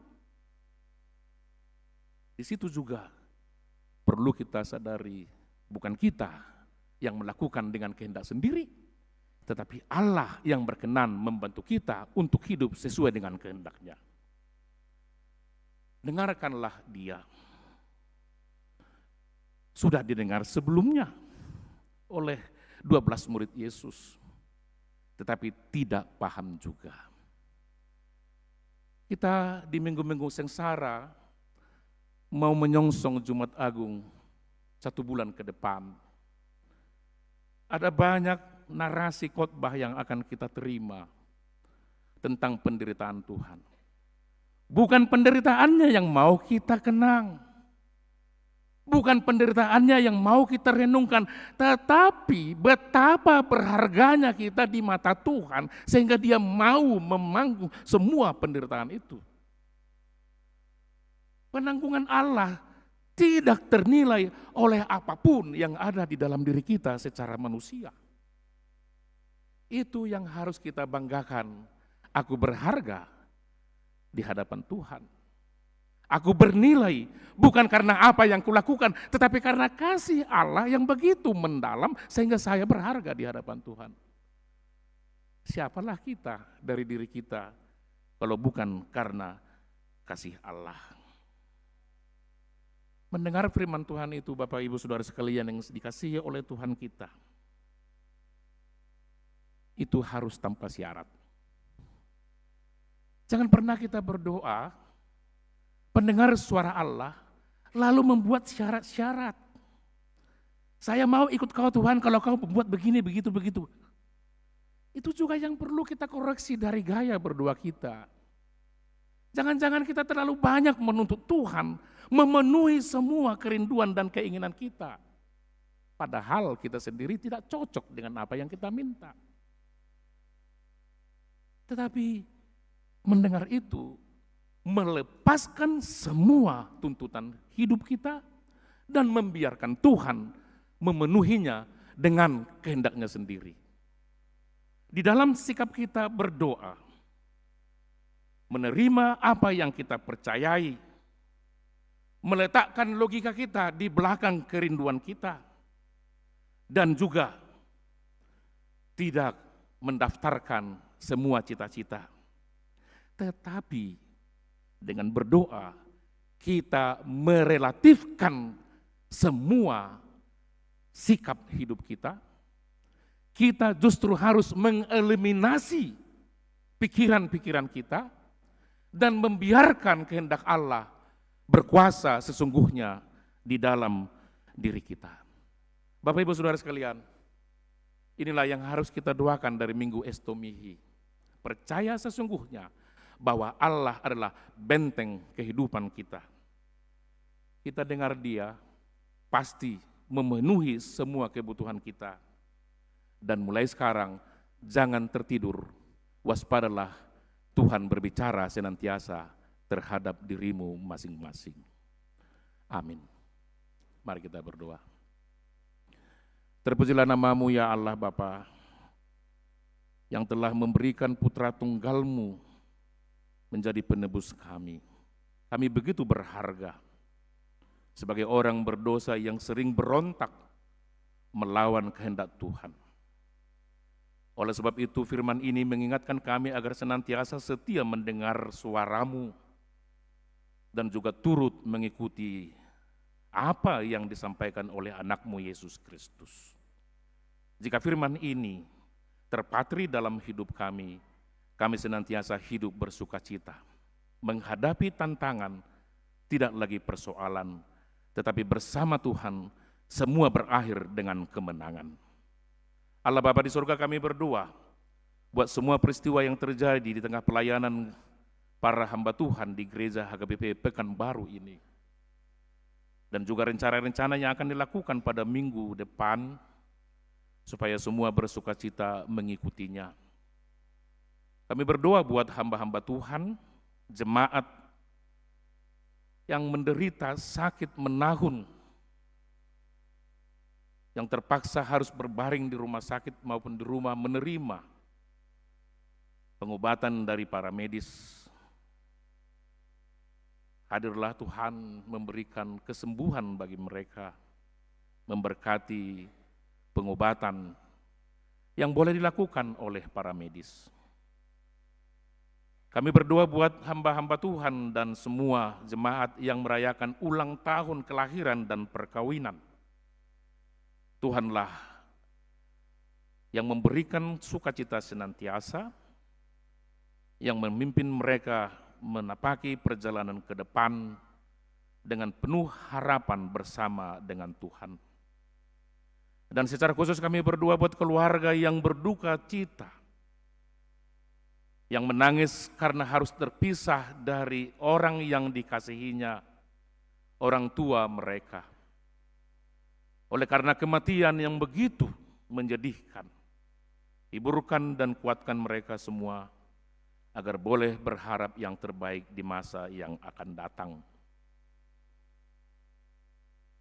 Di situ juga perlu kita sadari, bukan kita yang melakukan dengan kehendak sendiri, tetapi Allah yang berkenan membantu kita untuk hidup sesuai dengan kehendak-Nya. Dengarkanlah Dia. Sudah didengar sebelumnya oleh 12 murid Yesus, tetapi tidak paham juga. Kita di minggu-minggu sengsara mau menyongsong Jumat Agung 1 bulan ke depan. Ada banyak narasi khotbah yang akan kita terima tentang penderitaan Tuhan. Bukan penderitaannya yang mau kita kenang, bukan penderitaannya yang mau kita renungkan, tetapi betapa berharganya kita di mata Tuhan sehingga Dia mau memanggung semua penderitaan itu. Penanggungan Allah tidak ternilai oleh apapun yang ada di dalam diri kita secara manusia. Itu yang harus kita banggakan. Aku berharga di hadapan Tuhan. Aku bernilai bukan karena apa yang kulakukan, tetapi karena kasih Allah yang begitu mendalam sehingga saya berharga di hadapan Tuhan. Siapalah kita dari diri kita kalau bukan karena kasih Allah. Mendengar firman Tuhan itu, Bapak Ibu Saudara sekalian yang dikasihi oleh Tuhan kita, itu harus tanpa syarat. Jangan pernah kita berdoa, pendengar suara Allah, lalu membuat syarat-syarat. Saya mau ikut Kau Tuhan kalau Kau membuat begini, begitu, begitu. Itu juga yang perlu kita koreksi dari gaya berdoa kita. Jangan-jangan kita terlalu banyak menuntut Tuhan, memenuhi semua kerinduan dan keinginan kita. Padahal kita sendiri tidak cocok dengan apa yang kita minta. Tetapi mendengar itu, melepaskan semua tuntutan hidup kita dan membiarkan Tuhan memenuhinya dengan kehendak-Nya sendiri. Di dalam sikap kita berdoa, menerima apa yang kita percayai, meletakkan logika kita di belakang kerinduan kita, dan juga tidak mendaftarkan semua cita-cita. Tetapi dengan berdoa, kita merelatifkan semua sikap hidup kita. Kita justru harus mengeliminasi pikiran-pikiran kita dan membiarkan kehendak Allah berkuasa sesungguhnya di dalam diri kita. Bapak Ibu Saudara sekalian, inilah yang harus kita doakan dari Minggu Estomihi. Percaya sesungguhnya bahwa Allah adalah benteng kehidupan kita. Kita dengar Dia pasti memenuhi semua kebutuhan kita. Dan mulai sekarang jangan tertidur, waspadalah, Tuhan berbicara senantiasa terhadap dirimu masing-masing. Amin. Mari kita berdoa. Terpujilah nama-Mu ya Allah Bapa, yang telah memberikan putra tunggal-Mu menjadi penebus kami. Kami begitu berharga sebagai orang berdosa yang sering berontak melawan kehendak Tuhan. Oleh sebab itu firman ini mengingatkan kami agar senantiasa setia mendengar suara-Mu dan juga turut mengikuti apa yang disampaikan oleh anak-Mu Yesus Kristus. Jika firman ini terpatri dalam hidup kami senantiasa hidup bersukacita, menghadapi tantangan tidak lagi persoalan, tetapi bersama Tuhan semua berakhir dengan kemenangan. Allah Bapa di surga, kami berdoa buat semua peristiwa yang terjadi di tengah pelayanan para hamba Tuhan di gereja HKBP Pekanbaru ini. dan juga rencana-rencana yang akan dilakukan pada minggu depan, supaya semua bersukacita mengikutinya. Kami berdoa buat hamba-hamba Tuhan, jemaat yang menderita sakit menahun, yang terpaksa harus berbaring di rumah sakit maupun di rumah menerima pengobatan dari para medis. Hadirlah Tuhan memberikan kesembuhan bagi mereka, memberkati pengobatan yang boleh dilakukan oleh para medis. Kami berdoa buat hamba-hamba Tuhan dan semua jemaat yang merayakan ulang tahun kelahiran dan perkawinan. Tuhanlah yang memberikan sukacita senantiasa, yang memimpin mereka menapaki perjalanan ke depan dengan penuh harapan bersama dengan Tuhan. Dan secara khusus kami berdoa buat keluarga yang berduka cita, yang menangis karena harus terpisah dari orang yang dikasihinya, orang tua mereka. Oleh karena kematian yang begitu menyedihkan, hiburkan dan kuatkan mereka semua, agar boleh berharap yang terbaik di masa yang akan datang.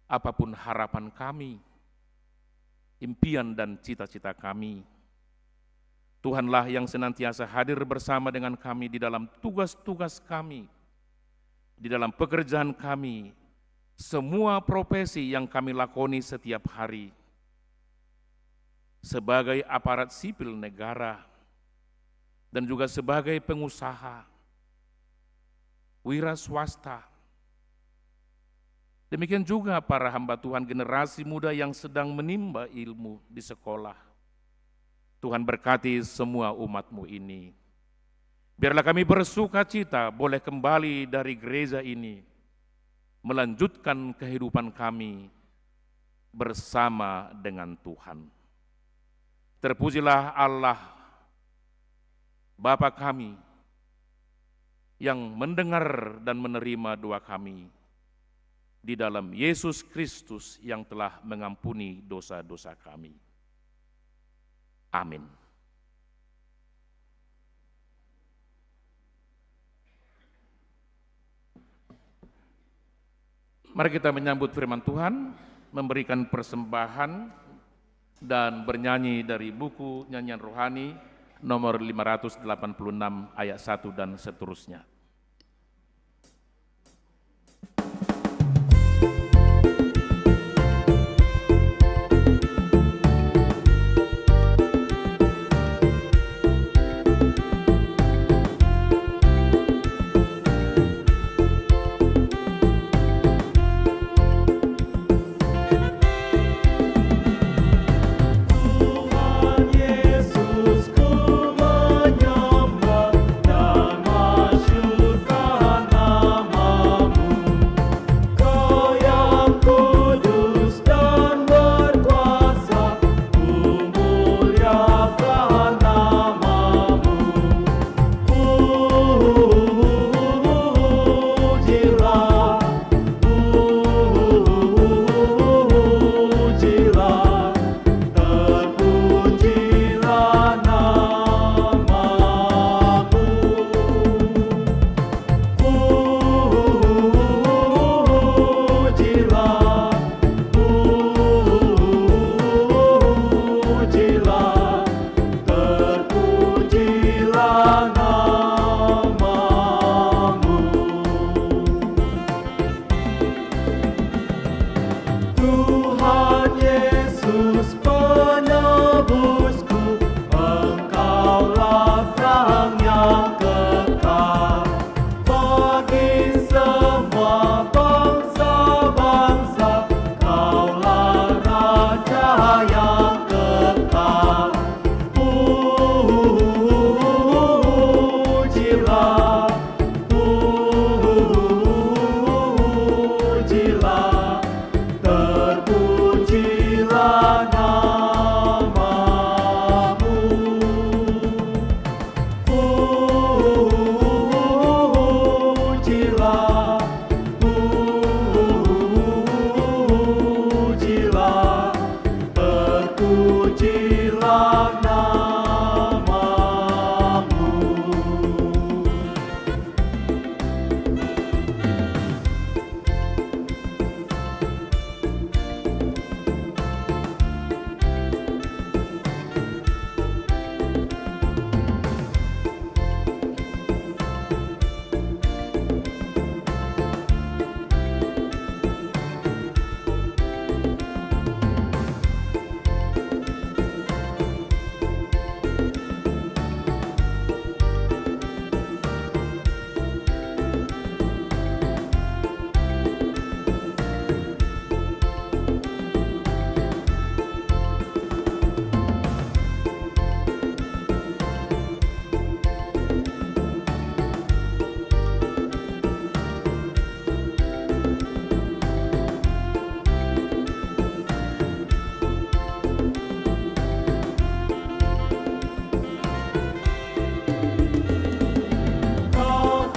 Apapun harapan kami, impian dan cita-cita kami, Tuhanlah yang senantiasa hadir bersama dengan kami di dalam tugas-tugas kami, di dalam pekerjaan kami, semua profesi yang kami lakoni setiap hari. Sebagai aparat sipil negara dan juga sebagai pengusaha, wira swasta. Demikian juga para hamba Tuhan generasi muda yang sedang menimba ilmu di sekolah. Tuhan berkati semua umat-Mu ini. Biarlah kami bersuka cita boleh kembali dari gereja ini, melanjutkan kehidupan kami bersama dengan Tuhan. Terpujilah Allah, Bapa kami, yang mendengar dan menerima doa kami, di dalam Yesus Kristus yang telah mengampuni dosa-dosa kami. Amin. Mari kita menyambut firman Tuhan, memberikan persembahan dan bernyanyi dari buku nyanyian rohani nomor 586 ayat 1 dan seterusnya. Yesus ku menyembah dan masyur.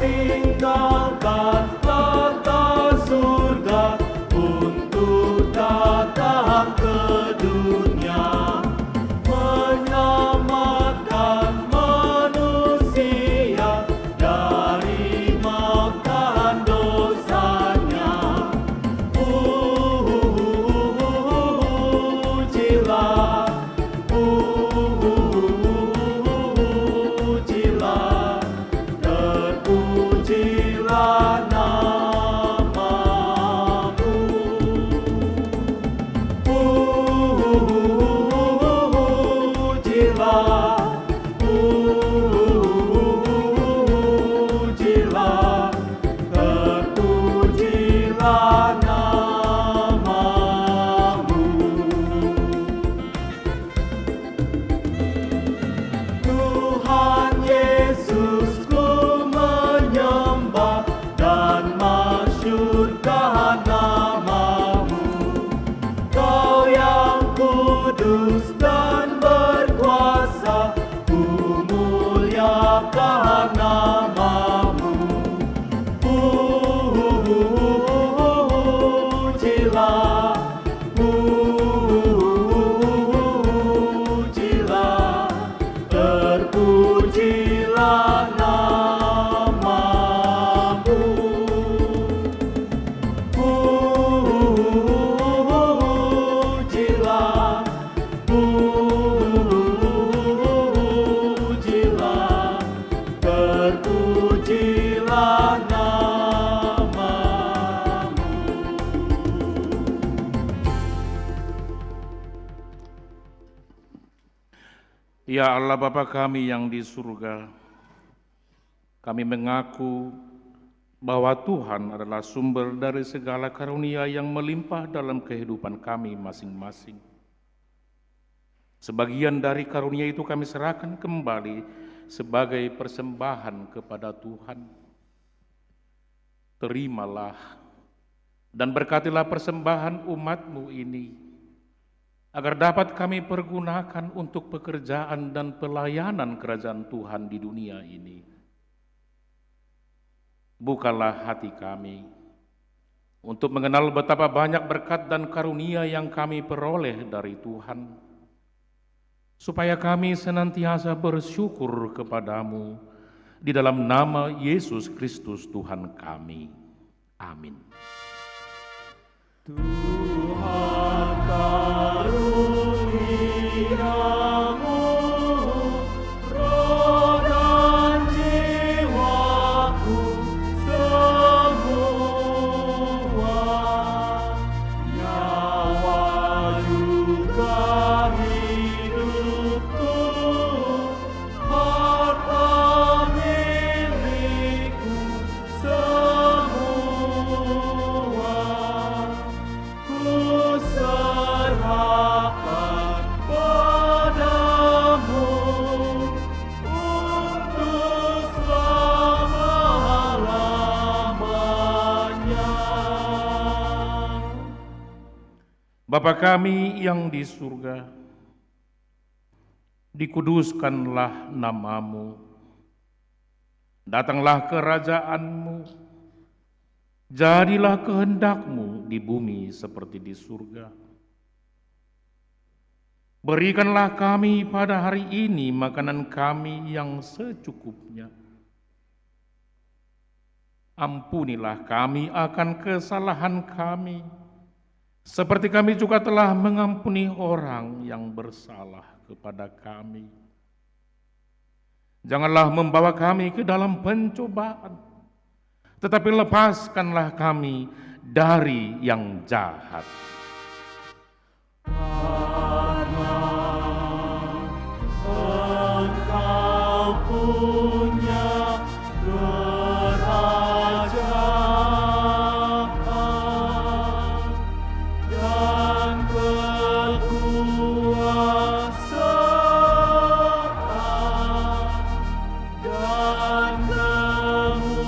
tinggalkan tata surga untuk datang ke dunia, menyelamatkan manusia dari maut dan dosanya. Pujilah, pujilah, terpujilah namamu. Pujilah, pujilah, terpujilah namamu. Tuhan Yesus, ku menyembah dan masyurkan namamu. Kau yang kudus dan berkuasa, ku muliakan namamu. Pujilah, pujilah, terpujilah namamu. Pujilah, pujilah, terpujilah namamu. Ya Allah Bapa kami yang di surga, kami mengaku bahwa Tuhan adalah sumber dari segala karunia yang melimpah dalam kehidupan kami masing-masing. Sebagian dari karunia itu kami serahkan kembali sebagai persembahan kepada Tuhan. Terimalah dan berkatilah persembahan umat-Mu ini, agar dapat kami pergunakan untuk pekerjaan dan pelayanan kerajaan Tuhan di dunia ini. Bukalah hati kami untuk mengenal betapa banyak berkat dan karunia yang kami peroleh dari Tuhan, supaya kami senantiasa bersyukur kepadamu di dalam nama Yesus Kristus Tuhan kami. Amin. Tuhan karuniamu, roh dan jiwaku semua, nyawa juga hidupku, harta milikku semua. Ku serahkan padamu untuk selama-lamanya. Bapa kami yang di surga, dikuduskanlah namamu, datanglah kerajaan-Mu, jadilah kehendak-Mu di bumi seperti di surga. Berikanlah kami pada hari ini makanan kami yang secukupnya. Ampunilah kami akan kesalahan kami, seperti kami juga telah mengampuni orang yang bersalah kepada kami. Janganlah membawa kami ke dalam pencobaan, tetapi lepaskanlah kami dari yang jahat. Engkau punya kerajaan dan kekuasaan dan kemuliaan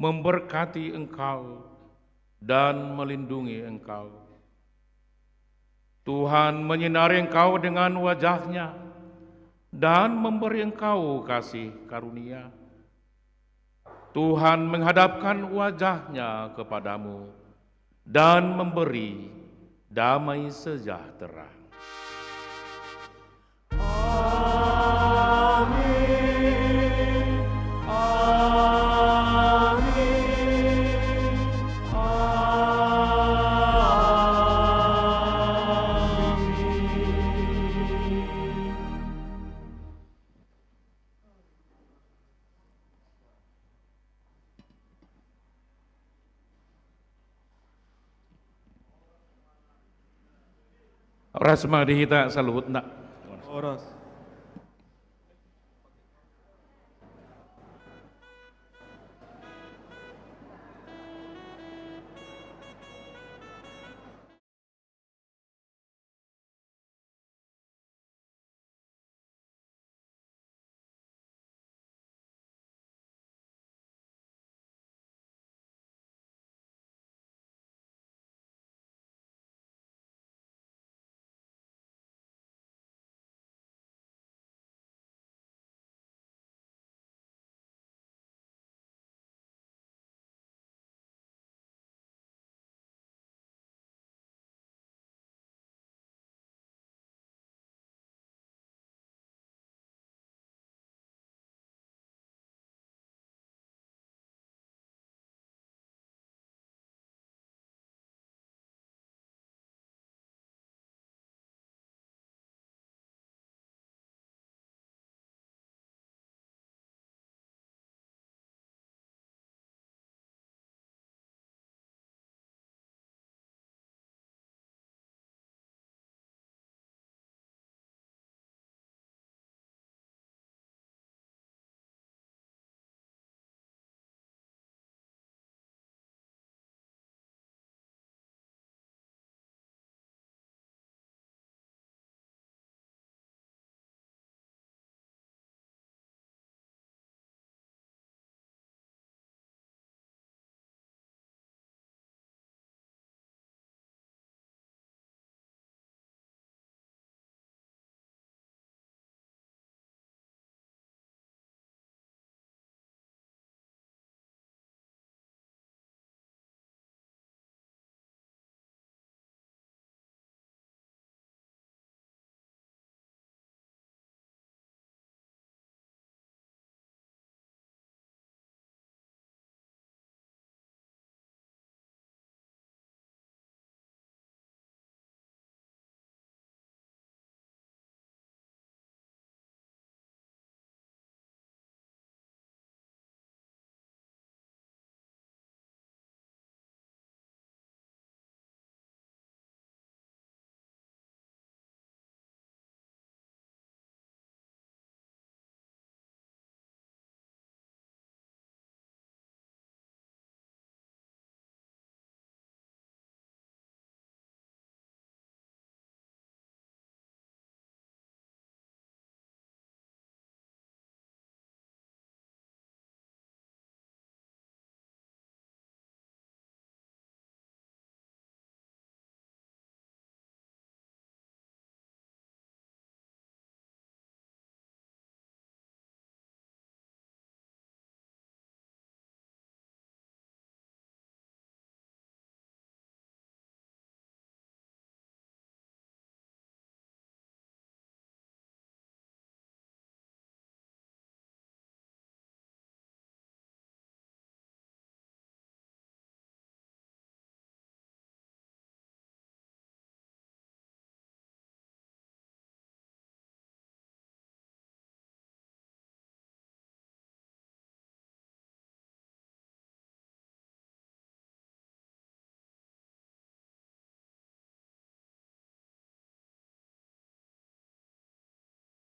memberkati engkau dan melindungi engkau. Tuhan menyinari engkau dengan wajah-Nya dan memberi engkau kasih karunia. Tuhan menghadapkan wajah-Nya kepadamu dan memberi damai sejahtera. Amin. Amin. Amin. Rasma dihita saluhut nak. Oros.